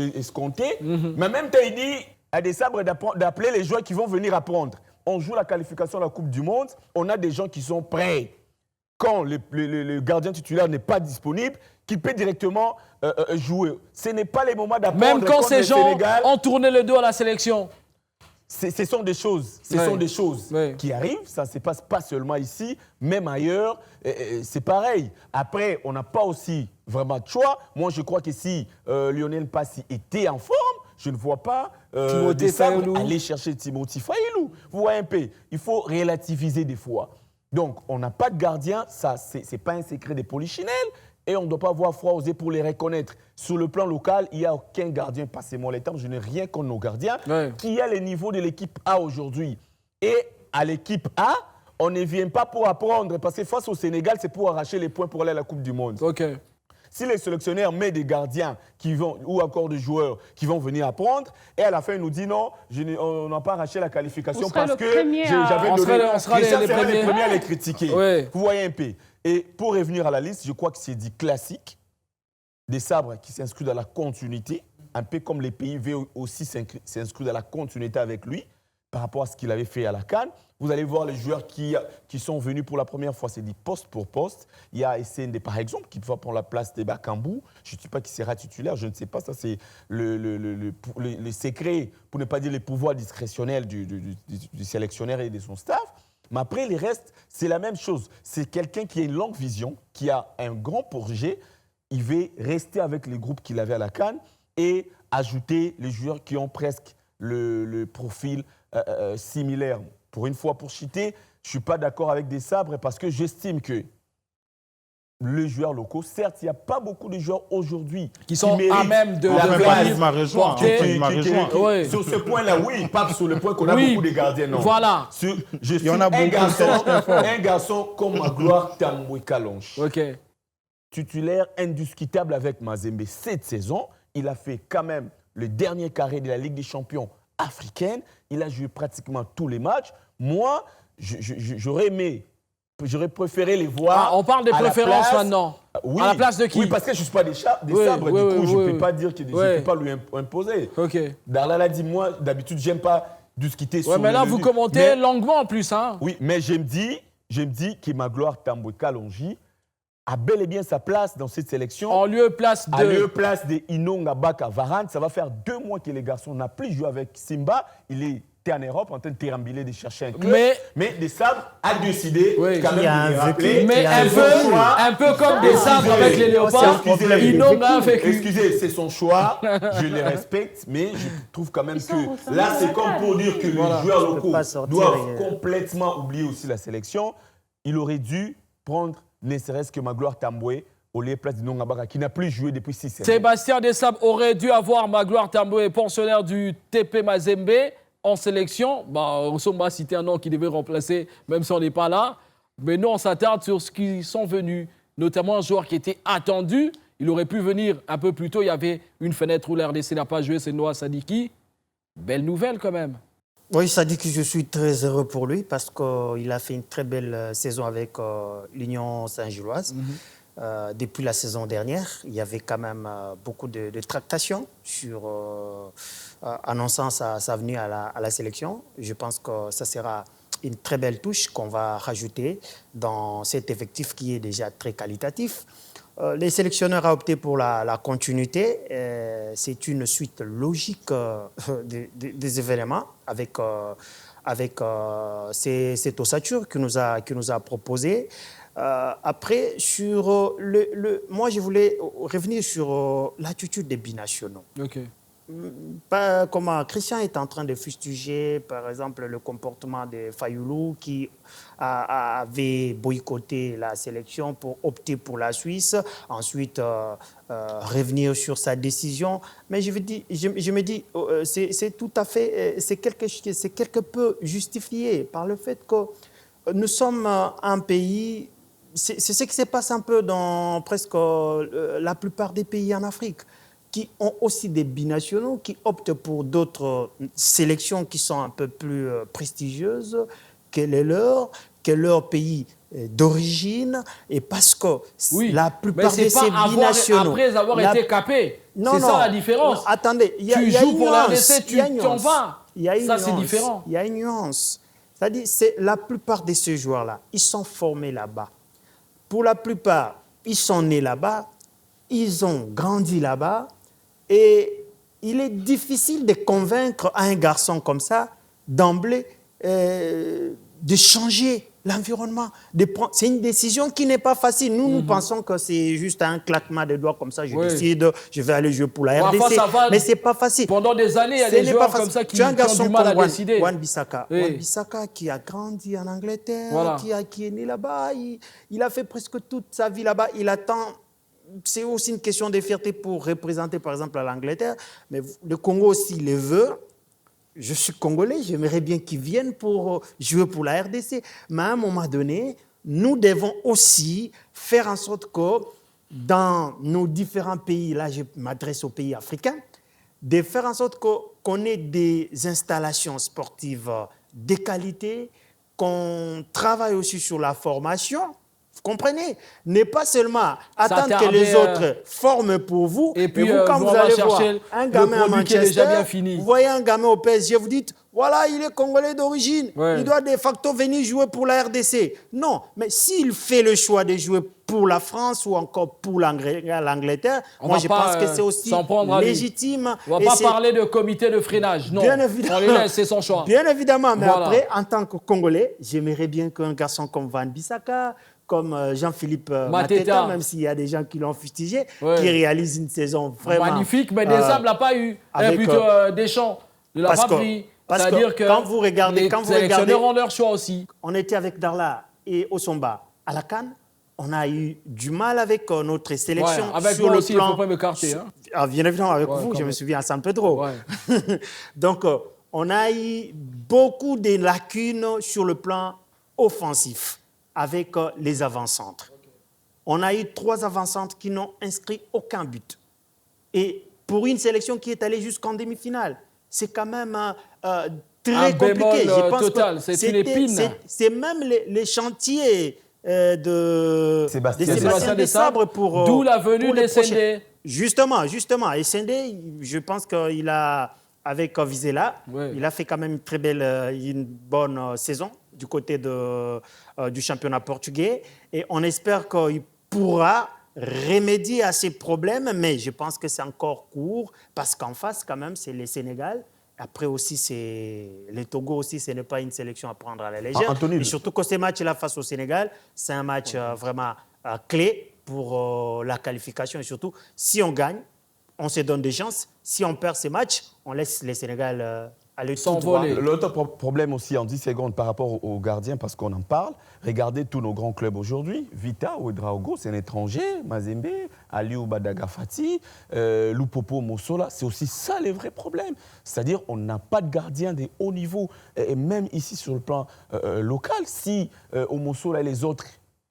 Mais en même temps, il dit à Desabre d'appeler les joueurs qui vont venir apprendre. On joue la qualification à la Coupe du Monde, on a des gens qui sont prêts. Quand le gardien titulaire n'est pas disponible, qui peut directement jouer. Ce n'est pas les moments d'apprendre. Même quand ces gens ont tourné le dos à la sélection. Ce sont des choses, qui arrivent. Ça ne se passe pas seulement ici, même ailleurs. C'est pareil. Après, on n'a pas aussi vraiment de choix. Moi, je crois que si Lionel Passi était en forme, je ne vois pas Desabre aller chercher Timothy Fayulu. Vous voyez un peu, il faut relativiser des fois. Donc, on n'a pas de gardien, ça, ce n'est pas un secret des polichinelles, et on ne doit pas avoir froid aux yeux pour les reconnaître. Sur le plan local, il n'y a aucun gardien, passez-moi les termes, je n'ai rien contre nos gardiens, qui a le niveau de l'équipe A aujourd'hui. Et à l'équipe A, on ne vient pas pour apprendre, parce que face au Sénégal, c'est pour arracher les points pour aller à la Coupe du Monde. Si les sélectionneurs mettent des gardiens ou encore des joueurs qui vont venir apprendre, et à la fin, ils nous disent non, on n'a pas arraché la qualification parce que j'avais donné... On sera les premiers à les critiquer. Vous voyez un peu. Et pour revenir à la liste, je crois que c'est dit classique. Des sabres qui s'inscrivent dans la continuité, un peu comme les pays veulent aussi s'inscrire dans la continuité avec lui, par rapport à ce qu'il avait fait à la CAN. Vous allez voir les joueurs qui sont venus pour la première fois, c'est dit poste pour poste. Il y a SND par exemple, qui va prendre la place de Bakambu. Je ne sais pas qui sera titulaire, je ne sais pas. Ça, c'est le secret, pour ne pas dire les pouvoirs discrétionnels du sélectionneur et de son staff. Mais après, les restes, c'est la même chose. C'est quelqu'un qui a une longue vision, qui a un grand projet. Il veut rester avec les groupes qu'il avait à la CAN et ajouter les joueurs qui ont presque le profil similaire. Pour une fois, pour Chité, je ne suis pas d'accord avec des sabres parce que j'estime que les joueurs locaux, certes, il n'y a pas beaucoup de joueurs aujourd'hui qui sont à même de venir. Sur ce point-là, oui, pas sur le point qu'on a beaucoup de gardiens, non. Voilà. Je suis un garçon comme Magloire Tamboué Kalonge. Titulaire indiscutable avec Mazembe cette saison. Il a fait quand même le dernier carré de la Ligue des Champions africaine. Il a joué pratiquement tous les matchs. Moi, j'aurais préféré les voir. On parle des préférences maintenant. Oui, à la place de qui? Oui, parce que je ne suis pas des sabres. Du coup, je ne peux pas dire que je ne peux pas lui imposer. Darla a dit, moi, d'habitude, je n'aime pas discuter sur mais là, vous commentez longuement en plus. Hein. Oui, mais je me dis que Magloire Tamboué Kalonji a bel et bien sa place dans cette sélection. En lieu place de Inonga Baka Varane. Ça va faire 2 mois que les garçons n'ont plus joué avec Simba. Il était en Europe en train de térambuler, de chercher un club. Mais des sabres a décidé quand même de rappeler. Mais un peu comme des sabres avec les léopards. Inonga a vécu. Excusez, c'est son choix. Je le respecte, mais je trouve quand même que là, c'est comme pour dire que les joueurs locaux doivent complètement oublier aussi la sélection. Il aurait dû prendre ne serait-ce que Magloire Tamboué au lieu de place de Nongabaka, qui n'a plus joué depuis 6 ans. Sébastien Desabre aurait dû avoir Magloire Tamboué, pensionnaire du TP Mazembe, en sélection. On va citer un nom qui devait remplacer, même si on n'est pas là. Mais nous, on s'attarde sur ce qui sont venus, notamment un joueur qui était attendu. Il aurait pu venir un peu plus tôt. Il y avait une fenêtre où l'RDC n'a pas joué, c'est Noah Sadiki. Belle nouvelle quand même. Oui, Sadiki, je suis très heureux pour lui parce qu'il a fait une très belle saison avec l'Union Saint-Gilloise. Depuis la saison dernière, il y avait quand même beaucoup de tractations sur annonçant sa venue à la sélection. Je pense que ça sera une très belle touche qu'on va rajouter dans cet effectif qui est déjà très qualitatif. Les sélectionneurs ont opté pour la continuité. C'est une suite logique des événements avec cette ossature qui nous a proposé. Après, moi, je voulais revenir sur l'attitude des binationaux. Comment Christian est en train de fustiger, par exemple, le comportement de Fayoulou qui avait boycotté la sélection pour opter pour la Suisse, ensuite revenir sur sa décision. Mais je me dis, c'est tout à fait, c'est quelque peu justifié par le fait que nous sommes un pays, c'est ce qui se passe un peu dans presque la plupart des pays en Afrique, qui ont aussi des binationaux, qui optent pour d'autres sélections qui sont un peu plus prestigieuses que leur pays d'origine, et parce que la plupart de ces binationaux... Après avoir été capé, c'est ça la différence. Non, attendez, tu joues pour la RDC, tu t'en vas. Ça, c'est différent. Il y a une nuance. C'est-à-dire, la plupart de ces joueurs-là, ils sont formés là-bas. Pour la plupart, ils sont nés là-bas, ils ont grandi là-bas, et il est difficile de convaincre un garçon comme ça, d'emblée, de changer l'environnement. C'est une décision qui n'est pas facile. Nous pensons que c'est juste un claquement de doigts comme ça. Je décide, je vais aller jouer pour la RDC. Mais ce n'est pas facile. Pendant des années, il y a des joueurs comme ça qui ont du mal à décider. Wan-Bissaka. Wan-Bissaka qui a grandi en Angleterre, qui est né là-bas. Il a fait presque toute sa vie là-bas. Il attend... C'est aussi une question de fierté pour représenter, par exemple, l'Angleterre. Mais le Congo aussi le veut. Je suis Congolais, j'aimerais bien qu'ils viennent pour jouer pour la RDC. Mais à un moment donné, nous devons aussi faire en sorte que dans nos différents pays, là je m'adresse aux pays africains, de faire en sorte qu'on ait des installations sportives de qualité, qu'on travaille aussi sur la formation, Vous comprenez? N'est pas seulement attendre que les autres forment pour vous, et puis vous, quand vous allez voir un gamin à Manchester, vous voyez un gamin au PSG, vous dites, voilà, il est Congolais d'origine, il doit de facto venir jouer pour la RDC. Non, mais s'il fait le choix de jouer pour la France ou encore pour l'Angleterre, moi je pense que c'est aussi légitime. On ne va pas parler de comité de freinage, non. Bien évidemment. On les laisse, c'est son choix. Bien évidemment, mais après, en tant que Congolais, j'aimerais bien qu'un garçon comme Van Bissaka, comme Jean-Philippe Mateta, même s'il y a des gens qui l'ont fustigé, qui réalise une saison vraiment magnifique, mais Desables ne l'a pas eu. Et plutôt Deschamps ne l'a pas pris. C'est-à-dire que quand vous regardez, les sélectionneurs ont leur choix aussi. On était avec Darla et Osomba à la CAN. On a eu du mal avec notre sélection. Avec sur moi le aussi, plan... il ne faut pas m'écarter. Hein. Bien évidemment, avec vous, je me souviens à San Pedro. Donc, on a eu beaucoup de lacunes sur le plan offensif avec les avant-centres. On a eu 3 avant-centres qui n'ont inscrit aucun but. Et pour une sélection qui est allée jusqu'en demi-finale, c'est quand même très compliqué. Je pense total, c'est une épine. C'est même les chantiers de Sébastien Desabre pour... D'où la venue des Sendé. Justement. Et Sendé, je pense qu'il a, avec Vizela, il a fait quand même une bonne saison du côté du championnat portugais. Et on espère qu'il pourra remédier à ces problèmes, mais je pense que c'est encore court, parce qu'en face, quand même, c'est le Sénégal. Après aussi, c'est le Togo aussi, ce n'est pas une sélection à prendre à la légère. Et surtout que ce match-là face au Sénégal, c'est un match vraiment clé pour la qualification. Et surtout, si on gagne, on se donne des chances. Si on perd ces matchs, on laisse le Sénégal aller s'envoler. L'autre problème aussi, en 10 secondes, par rapport aux gardiens, parce qu'on en parle, regardez tous nos grands clubs aujourd'hui. Vita Ouedraogo, c'est un étranger. Mazembe, Aliou Badagafati, Lupopo Mossola, c'est aussi ça les vrais problèmes. C'est-à-dire on n'a pas de gardien de haut niveau. Et même ici sur le plan local, si Mossola et les autres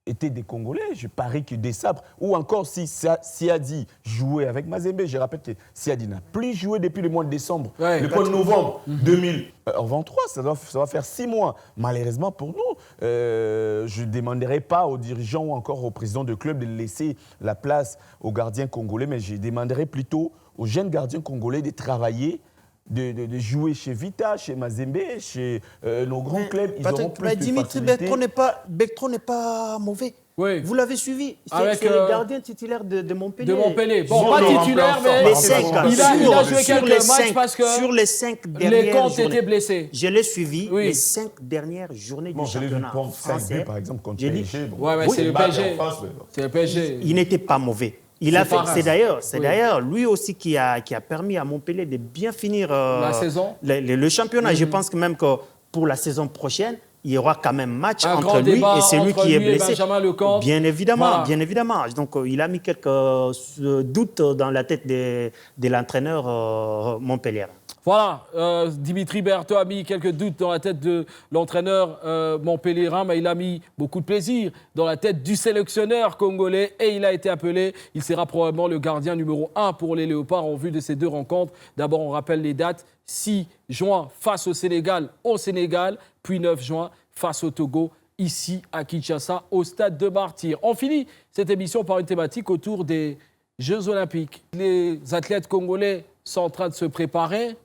étaient des Congolais, je parie que Desabre, ou encore si Siadi jouait avec Mazembe, je rappelle que Siadi n'a plus joué depuis le mois de décembre, le mois de novembre 2023, ça va faire 6 mois. Malheureusement pour nous, je ne demanderai pas aux dirigeants ou encore aux présidents de club de laisser la place aux gardiens congolais, mais je demanderai plutôt aux jeunes gardiens congolais de travailler, de jouer chez Vita, chez Mazembe, chez nos grands clubs. Ils auront plus de Dimitri Bertrand n'est pas mauvais. Oui. Vous l'avez suivi. C'est le gardien titulaire de Montpellier. De Montpellier. Bon, pas titulaire, mais il a joué quelques matchs parce que sur les 5 dernières les comptes étaient blessés. Je l'ai suivi les 5 dernières journées du championnat français. Par exemple, contre PSG. C'est le PSG. C'est le PSG. Il n'était pas mauvais. C'est d'ailleurs lui aussi qui a permis à Montpellier de bien finir la saison. Le championnat. Je pense que même que pour la saison prochaine, il y aura quand même match entre lui et celui qui est blessé. Bien évidemment, bien évidemment. Donc il a mis quelques doutes dans la tête de l'entraîneur Montpellier. Voilà, Dimitri Berthaud a mis quelques doutes dans la tête de l'entraîneur montpellierin, mais il a mis beaucoup de plaisir dans la tête du sélectionneur congolais et il a été appelé. Il sera probablement le gardien numéro 1 pour les Léopards en vue de ces 2 rencontres. D'abord, on rappelle les dates. 6 juin face au Sénégal, puis 9 juin face au Togo, ici à Kinshasa, au stade de Martyrs. On finit cette émission par une thématique autour des Jeux Olympiques. Les athlètes congolais sont en train de se préparer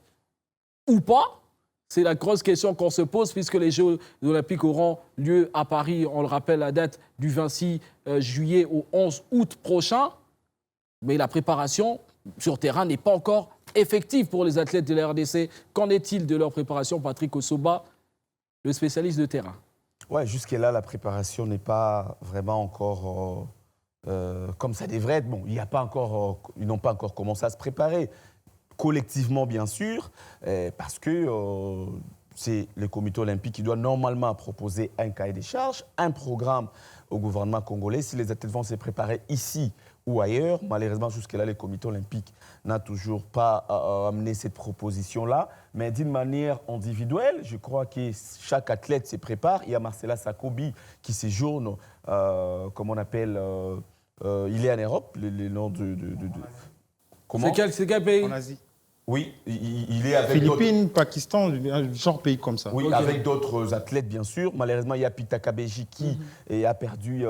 ou pas? C'est la grosse question qu'on se pose puisque les Jeux Olympiques auront lieu à Paris, on le rappelle, la date du 26 juillet au 11 août prochain. Mais la préparation sur terrain n'est pas encore effective pour les athlètes de la RDC. Qu'en est-il de leur préparation, Patrick Osoba, le spécialiste de terrain? Ouais, jusque-là, la préparation n'est pas vraiment encore comme ça devrait être. Bon, ils n'ont pas encore commencé à se préparer. Collectivement, bien sûr, parce que c'est le comité olympique qui doit normalement proposer un cahier des charges, un programme au gouvernement congolais. Si les athlètes vont se préparer ici ou ailleurs, malheureusement, jusque-là, le comité olympique n'a toujours pas amené cette proposition-là. Mais d'une manière individuelle, je crois que chaque athlète se prépare. Il y a Marcela Sakobi qui séjourne, comme on appelle, il est en Europe, le nom de comment ? C'est quel pays ? En Asie. Oui, il est avec Philippines, Pakistan, un genre pays comme ça. Oui, avec d'autres athlètes, bien sûr. Malheureusement, il y a Pita Kabeji qui a perdu,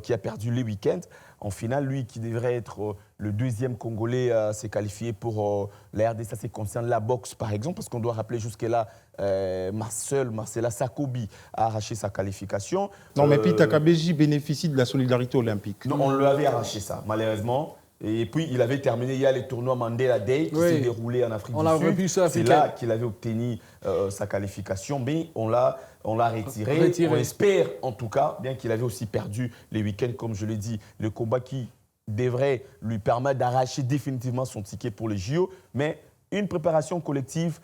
qui a perdu les week-ends. En finale, lui qui devrait être le deuxième Congolais à se qualifier pour la RDC, ça concerne la boxe, par exemple, parce qu'on doit rappeler jusque-là, Marcela Sakobi a arraché sa qualification. Non, mais Pita Kabeji bénéficie de la solidarité olympique. Non, on lui avait arraché ça, malheureusement. Et puis, il avait terminé, il y a les tournois Mandela Day qui s'est déroulé en Afrique du Sud. C'est là qu'il avait obtenu sa qualification, mais on l'a retiré. On espère, en tout cas, bien qu'il avait aussi perdu les week-ends, comme je l'ai dit, le combat qui devrait lui permettre d'arracher définitivement son ticket pour les JO. Mais une préparation collective,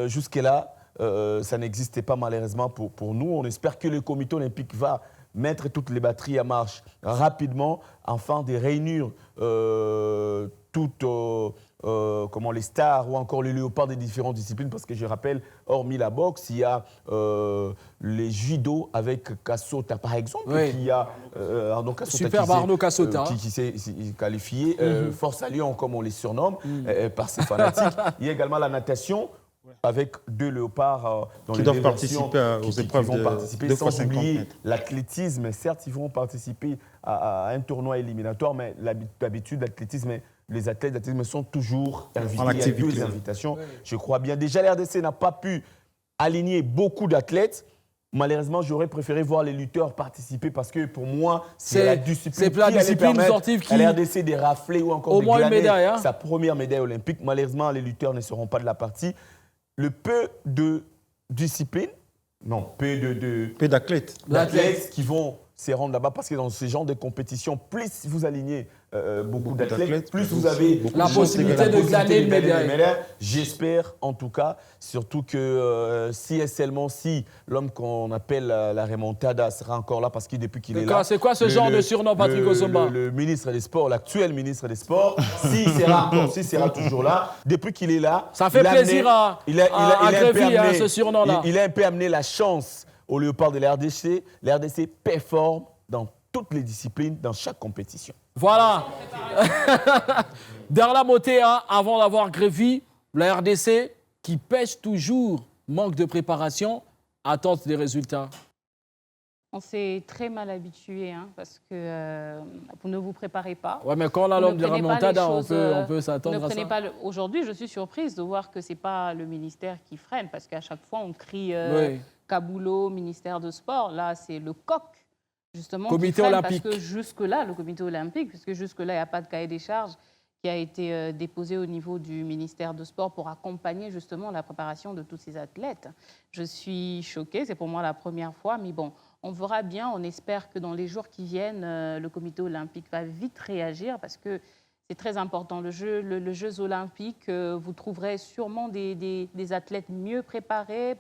jusque-là, ça n'existait pas malheureusement pour nous. On espère que le comité olympique va mettre toutes les batteries à marche rapidement afin de réunir toutes les stars ou encore les léopards des différentes disciplines. Parce que je rappelle, hormis la boxe, il y a les judo avec Kassota, par exemple, qui a Arnaud Kassota qui s'est qualifié, Force à Lyon, comme on les surnomme, par ses fanatiques. Il y a également la natation, avec 2 léopards qui doivent participer aux épreuves de sans oublier l'athlétisme. Certes, ils vont participer à un tournoi éliminatoire, mais d'habitude, l'athlétisme, les athlètes d'athlétisme sont toujours invités. Il y a 2 invitations, je crois bien. Déjà, la RDC n'a pas pu aligner beaucoup d'athlètes. Malheureusement, j'aurais préféré voir les lutteurs participer parce que pour moi, c'est la discipline sportive qui la RDC de rafler ou encore de glaner sa première médaille olympique. Malheureusement, les lutteurs ne seront pas de la partie. Le peu de discipline, peu d'athlètes qui vont se rendre là-bas parce que dans ce genre de compétition, plus vous alignez beaucoup d'athlètes, plus vous avez la possibilité de gagner une médaille. J'espère en tout cas, surtout que si l'homme qu'on appelle la remontada sera encore là parce que depuis qu'il est là. C'est quoi ce genre de surnom, Patrick Osomba? Le ministre des Sports, l'actuel ministre des Sports, s'il sera toujours là, depuis qu'il est là. Ça fait plaisir à Grévy, ce surnom-là. Il a un peu amené la chance au léopard de la RDC. La RDC performe dans toutes les disciplines, dans chaque compétition. Voilà. Derla Motea, avant d'avoir Grévy, la RDC qui pêche toujours, manque de préparation, attente des résultats. On s'est très mal habitué, parce que vous ne vous préparez pas. Oui, mais quand on a l'homme de remontada, on peut s'attendre à ça. Aujourd'hui, je suis surprise de voir que ce n'est pas le ministère qui freine, parce qu'à chaque fois, on crie Kaboulot, ministère de Sport. Là, c'est le COC, justement, comité olympique. Parce que jusque-là, le comité olympique, puisque jusque-là, il n'y a pas de cahier des charges qui a été déposé au niveau du ministère de Sport pour accompagner justement la préparation de tous ces athlètes. Je suis choquée, c'est pour moi la première fois, mais bon, on verra bien, on espère que dans les jours qui viennent, le comité olympique va vite réagir parce que c'est très important. Le Jeux olympiques, vous trouverez sûrement des athlètes mieux préparés,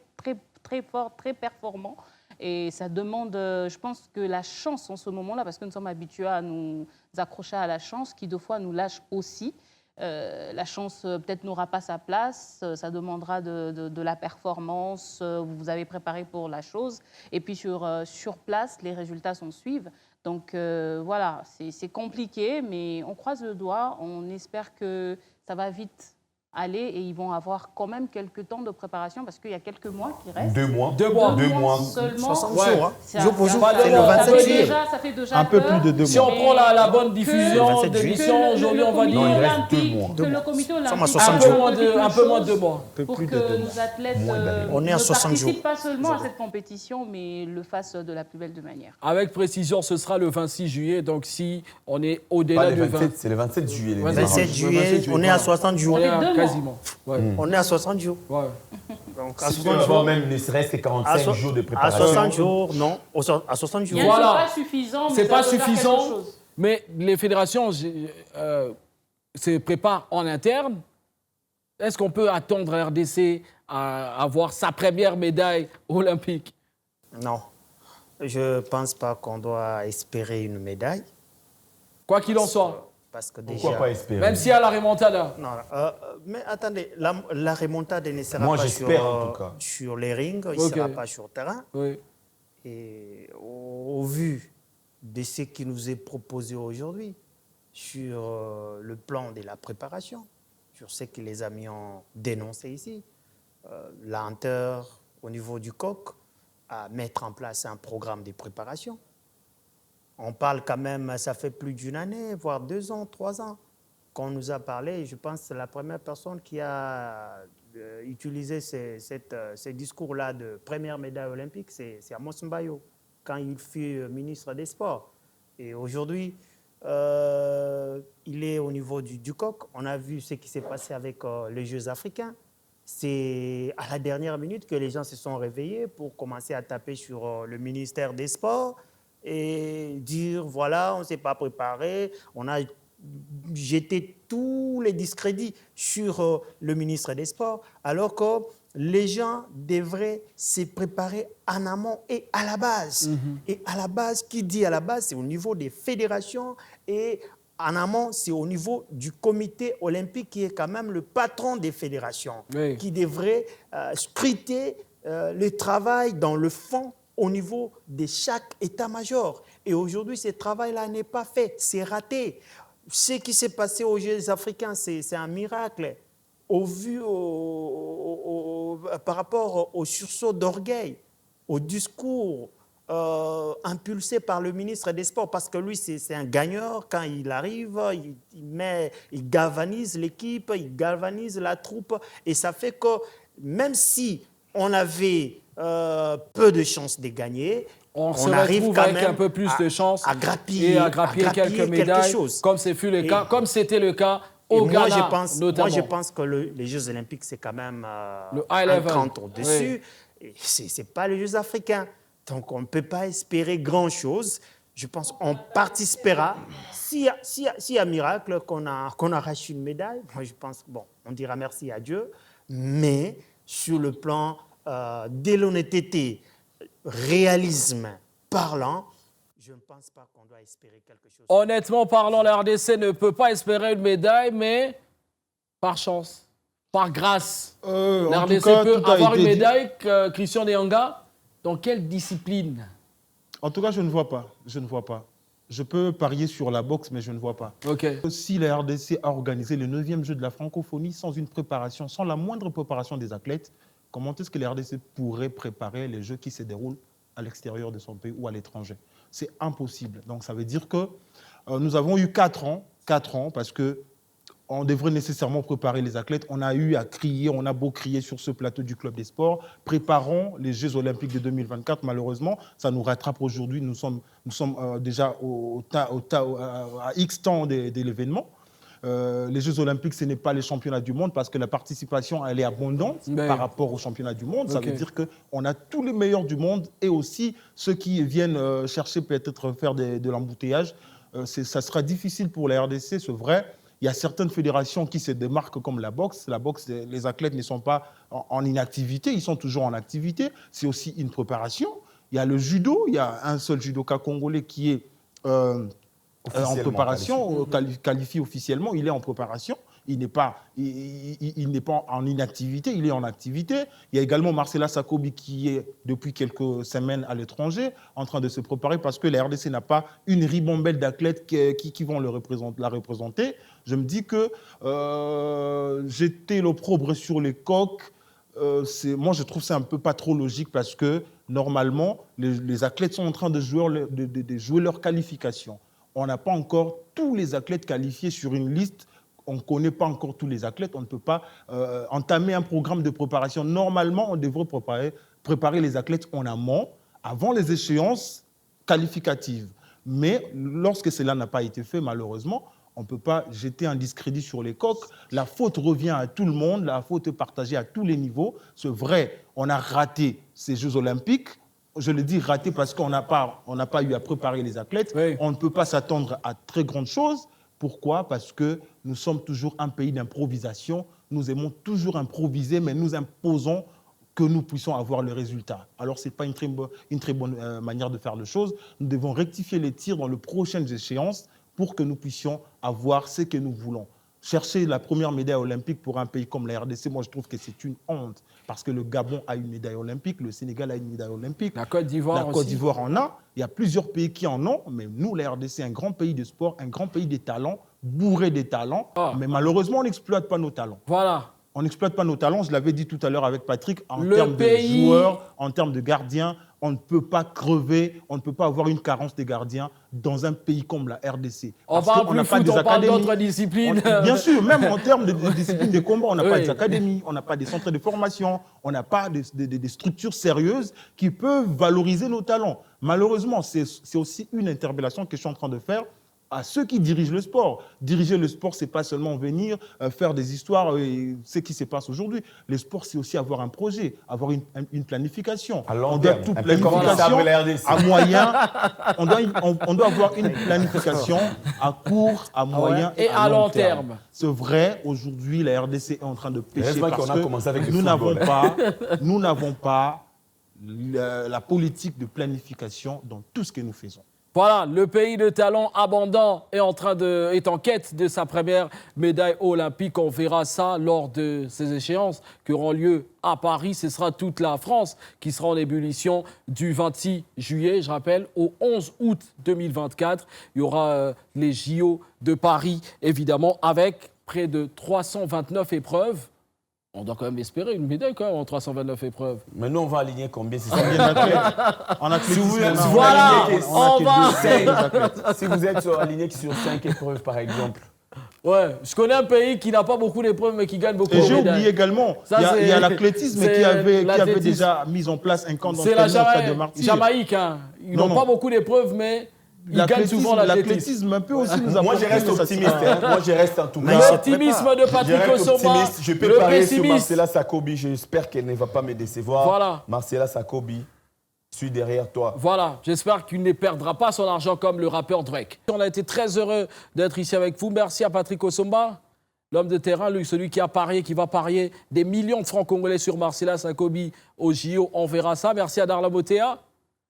très forts, très performants. Et ça demande, je pense que la chance en ce moment-là, parce que nous sommes habitués à nous accrocher à la chance, qui deux fois nous lâche aussi. La chance peut-être n'aura pas sa place, ça demandera de la performance, vous avez préparé pour la chose. Et puis sur place, les résultats s'en suivent. Donc voilà, c'est compliqué, mais on croise le doigt, on espère que ça va vite aller et ils vont avoir quand même quelques temps de préparation parce qu'il y a quelques mois qui restent. 2 mois. 2 mois seulement. 60 jours, jour pour jour. C'est le 27 juillet. Ça fait déjà un peu plus de 2 mois. Si on prend la bonne diffusion d'émission, aujourd'hui, on va dire... Non, il reste 2 mois. Que le comité olympique... Un peu moins de 2 mois. Pour que nos athlètes ne participent pas seulement à cette compétition, mais le fassent de la plus belle de manière. Avec précision, ce sera le 26 juillet. Donc, si on est au-delà du 27... C'est le 27 juillet. 27 juillet, on est à 60 jours. Quasiment. Ouais. On est à 60 jours. Ouais. Donc, à 60 jours, même ne serait-ce que 45 jours de préparation. À 60 jours, non. À 60 jours. Voilà. C'est pas suffisant. C'est pas suffisant. Mais les fédérations se préparent en interne. Est-ce qu'on peut attendre RDC à avoir sa première médaille olympique? Non. Je ne pense pas qu'on doit espérer une médaille. Quoi qu'il en soit. Parce que déjà, pourquoi pas espérer? Même s'il y a la remontada. Non, mais attendez, la remontada ne sera Moi, pas sur les rings, il ne sera pas sur le terrain. Oui. Et au vu de ce qui nous est proposé aujourd'hui sur le plan de la préparation, sur ce que les amis ont dénoncé ici. Lenteur au niveau du COC, à mettre en place un programme de préparation. On parle quand même, ça fait plus d'une année, voire 2 ans, 3 ans, qu'on nous a parlé. Je pense que c'est la première personne qui a utilisé ces discours-là de première médaille olympique, c'est Amos Mbayo, quand il fut ministre des Sports. Et aujourd'hui, il est au niveau du COC. On a vu ce qui s'est passé avec les Jeux africains. C'est à la dernière minute que les gens se sont réveillés pour commencer à taper sur le ministère des Sports et dire, voilà, on ne s'est pas préparé, on a jeté tous les discrédits sur le ministre des Sports, alors que les gens devraient se préparer en amont et à la base. Et à la base, qui dit à la base, c'est au niveau des fédérations et en amont, c'est au niveau du comité olympique qui est quand même le patron des fédérations, qui devrait scruter le travail dans le fond au niveau de chaque état-major. Et aujourd'hui, ce travail-là n'est pas fait, c'est raté. Ce qui s'est passé aux Jeux africains, c'est un miracle. Par rapport au sursaut d'orgueil, au discours impulsé par le ministre des Sports, parce que lui, c'est un gagneur. Quand il arrive, il galvanise l'équipe, il galvanise la troupe, et ça fait que même si on avait peu de chances de gagner, on arrive quand même avec un peu plus de chances à grappiller quelques médailles, comme c'était le cas au Ghana, notamment. Moi, je pense que les Jeux olympiques, c'est quand même un cran au-dessus. Ce n'est pas les Jeux africains. Donc, on ne peut pas espérer grand-chose. Je pense qu'on participera. S'il y a miracle, qu'on arrache une médaille, moi, je pense on dira merci à Dieu. Mais sur le plan de l'honnêteté, réalisme parlant, je ne pense pas qu'on doit espérer quelque chose. Honnêtement parlant, la RDC ne peut pas espérer une médaille, mais par chance, par grâce. La RDC peut avoir une médaille, Christian Deyanga. Dans quelle discipline? En tout cas, je ne vois pas. Je peux parier sur la boxe, mais je ne vois pas. Si la RDC a organisé le 9e jeu de la francophonie sans une préparation, sans la moindre préparation des athlètes, comment est-ce que la RDC pourrait préparer les jeux qui se déroulent à l'extérieur de son pays ou à l'étranger? C'est impossible. Donc ça veut dire que nous avons eu 4 ans, parce que on devrait nécessairement préparer les athlètes. On a eu à crier, on a beau crier sur ce plateau du Club des Sports. Préparons les Jeux Olympiques de 2024. Malheureusement, ça nous rattrape aujourd'hui. Nous sommes déjà à X temps de l'événement. Les Jeux Olympiques, ce n'est pas les championnats du monde parce que la participation, elle est abondante par rapport aux championnats du monde. Ça veut dire qu'on a tous les meilleurs du monde et aussi ceux qui viennent chercher peut-être faire de l'embouteillage. Ça sera difficile pour la RDC, c'est vrai. Il y a certaines fédérations qui se démarquent comme la boxe. La boxe, les athlètes ne sont pas en inactivité, ils sont toujours en activité. C'est aussi une préparation. Il y a le judo, il y a un seul judoka congolais qui est en préparation, qualifié officiellement, il est en préparation. Il n'est pas en inactivité, il est en activité. Il y a également Marcela Sakobi qui est depuis quelques semaines à l'étranger en train de se préparer parce que la RDC n'a pas une ribambelle d'athlètes qui vont la représenter. Je me dis que jeter l'opprobre sur les coqs, moi je trouve ça un peu pas trop logique parce que normalement les athlètes sont en train de jouer leur qualification. On n'a pas encore tous les athlètes qualifiés sur une liste. On ne connaît pas encore tous les athlètes. On ne peut pas entamer un programme de préparation. Normalement, on devrait préparer les athlètes en amont, avant les échéances qualificatives. Mais lorsque cela n'a pas été fait, malheureusement, on ne peut pas jeter un discrédit sur les coqs. La faute revient à tout le monde. La faute est partagée à tous les niveaux. C'est vrai, on a raté ces Jeux Olympiques. Je le dis raté parce qu'on n'a pas eu à préparer les athlètes. On ne peut pas s'attendre à très grandes choses. Pourquoi? Parce que nous sommes toujours un pays d'improvisation. Nous aimons toujours improviser, mais nous imposons que nous puissions avoir le résultat. Alors, ce n'est pas une très bonne manière de faire les choses. Nous devons rectifier les tirs dans les prochaines échéances pour que nous puissions avoir ce que nous voulons. chercher la première médaille olympique pour un pays comme la RDC, moi je trouve que c'est une honte. Parce que le Gabon a une médaille olympique, le Sénégal a une médaille olympique. La Côte d'Ivoire aussi. Côte d'Ivoire en a. Il y a plusieurs pays qui en ont, mais nous, la RDC, un grand pays de sport, un grand pays des talents, bourré des talents. Mais malheureusement, on n'exploite pas nos talents. Voilà. On n'exploite pas nos talents, je l'avais dit tout à l'heure avec Patrick, en termes de joueurs, en termes de gardiens, on ne peut pas crever, on ne peut pas avoir une carence de gardiens dans un pays comme la RDC. On parle plus foot, on parle d'autres disciplines. Bien sûr, même en termes de disciplines de combat, on n'a pas des académies, on n'a pas des centres de formation, on n'a pas des structures sérieuses qui peuvent valoriser nos talents. Malheureusement, c'est aussi une interpellation que je suis en train de faire à ceux qui dirigent le sport. Diriger le sport, ce n'est pas seulement venir faire des histoires et ce qui se passe aujourd'hui. Le sport, c'est aussi avoir un projet, avoir une planification. On doit toute planification à moyen. On doit avoir une planification à court, à moyen et à long terme. C'est vrai, aujourd'hui, la RDC est en train de pêcher parce que nous n'avons pas la politique de planification dans tout ce que nous faisons. Voilà, le pays de talent abondant est en quête de sa première médaille olympique. On verra ça lors de ces échéances qui auront lieu à Paris. Ce sera toute la France qui sera en ébullition du 26 juillet, je rappelle, au 11 août 2024. Il y aura les JO de Paris, évidemment, avec près de 329 épreuves. On doit quand même espérer une médaille quand même en 329 épreuves. Mais nous, on va aligner combien? C'est ça. En athlétisme, si vous êtes aligné sur 5 épreuves, par exemple. Ouais, je connais un pays qui n'a pas beaucoup d'épreuves, mais qui gagne beaucoup de médailles. Et j'ai oublié également, il y a l'athlétisme qui avait déjà mis en place un camp d'entraînement au Stade de Martyrs. C'est la Jamaïque, hein. Ils n'ont pas beaucoup d'épreuves, mais... Il gagne souvent l'athlétisme. Un peu aussi nous Moi, je reste optimiste. Moi, je reste en tout cas. L'optimisme de Patrick Osoma. Je peux parier sur Marcella Sakobi. J'espère qu'elle ne va pas me décevoir. Voilà. Marcella Sakobi, je suis derrière toi. Voilà. J'espère qu'il ne perdra pas son argent comme le rappeur Drake. On a été très heureux d'être ici avec vous. Merci à Patrick Osoma, l'homme de terrain, lui, celui qui a parié, qui va parier des millions de francs congolais sur Marcella Sakobi au JO. On verra ça. Merci à Darla Botea.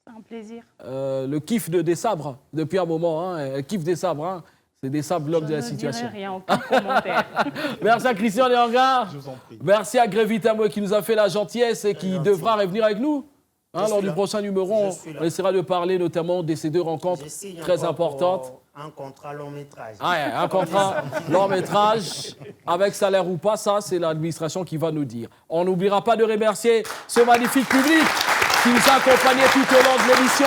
C'est un plaisir. Le kiff des sabres, depuis un moment. Le kiff des sabres, hein. C'est des sabres l'homme de la situation. Rien, aucun commentaire. Merci à Christian Léanga. Je vous en prie. Merci à Grévy Amoué qui nous a fait la gentillesse et qui devra revenir avec nous. Lors du prochain numéro, on essaiera de parler notamment de ces deux rencontres très importantes. Un contrat long métrage. Un contrat long métrage, avec salaire ou pas, ça c'est l'administration qui va nous dire. On n'oubliera pas de remercier ce magnifique public qui nous a accompagnés tout au long de l'émission.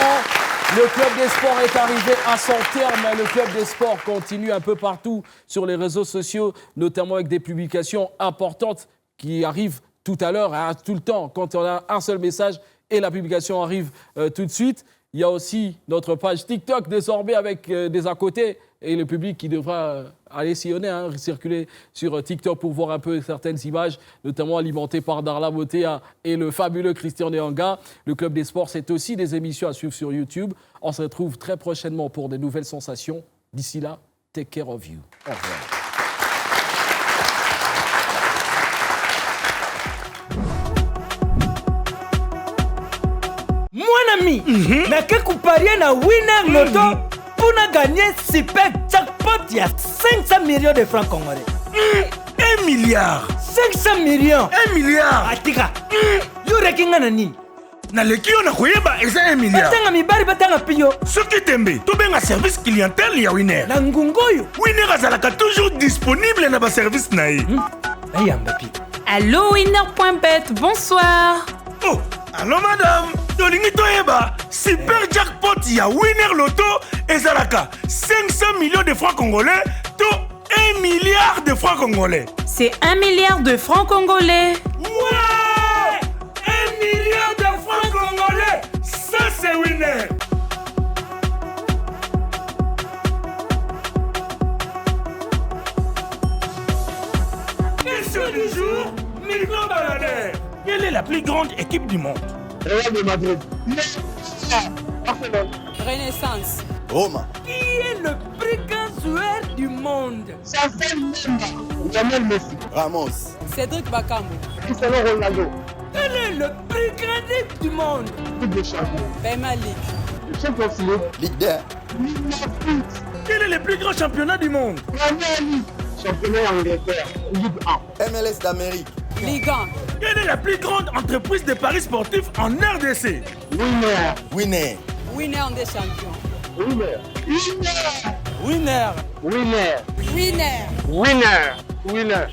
Le Club des Sports est arrivé à son terme. Le Club des Sports continue un peu partout sur les réseaux sociaux, notamment avec des publications importantes qui arrivent tout à l'heure, tout le temps, quand on a un seul message et la publication arrive tout de suite. Il y a aussi notre page TikTok désormais avec des à côté et le public qui devra aller sillonner, circuler sur TikTok pour voir un peu certaines images, notamment alimentées par Darla Botea et le fabuleux Christian Léanga. Le Club des Sports, c'est aussi des émissions à suivre sur YouTube. On se retrouve très prochainement pour de nouvelles sensations. D'ici là, take care of you. Au revoir. Mon ami, n'a que couparia na winner loto pour gagner super jackpot, il y a 500 millions de francs congolais. 1 milliard. 500 millions. 1 milliard. Atika. Yo rekinga na nini? Na leki yo na koyeba eza 1 milliard. Batanga mibali batanga piyo. Soki tembe, tobenga service clientèle ya winner. Na ngungoyo. Winner azalaka toujours disponible na ba service na ye. Ayamba pi. Allô winner.bet, bonsoir. Oh, allô madame. Tolingi toyeba, super jackpot ya winner loto ezalaka 500 millions de francs congolais to 1 milliard de francs congolais. C'est 1 milliard de francs congolais. Ouais! 1 milliard de francs congolais. Ça c'est winner. Question du jour, Nico Baladère. Quelle est la plus grande équipe du monde? Real de Madrid. Barcelone. Renaissance. Roma. Qui est le plus grand joueur du monde? Lionel Messi. Ramos. Cédric Bakambu. Cristiano Ronaldo. Quel est le plus grand équipe du monde? Ligue des champions. Premier League. Champions League. Ligue 2. Quel est le plus grand championnat du monde? Premier League. Championnat Angleterre, Ligue 1. MLS d'Amérique. Ligue 1. Quelle est la plus grande entreprise de paris sportifs en RDC? Winner. Winner. Winner des champions. Winner. Winner. Winner. Winner. Winner. Winner.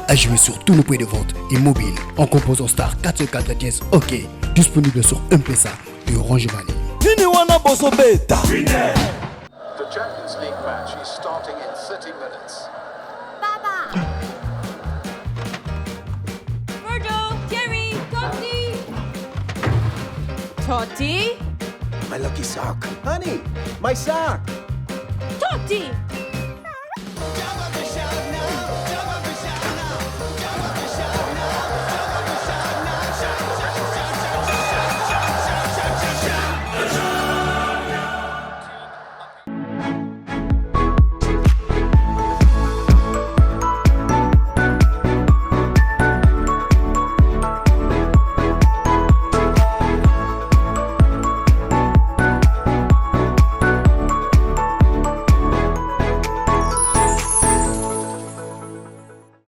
À jouer sur tous nos points de vente et mobile en composant star 404 dièse OK. Disponible sur M-Pesa et Orange Money. The Champions League match is starting in 30 minutes. Baba! Virgil, Jerry, Totti! Totti? My lucky sock. Honey, my sock. Totti!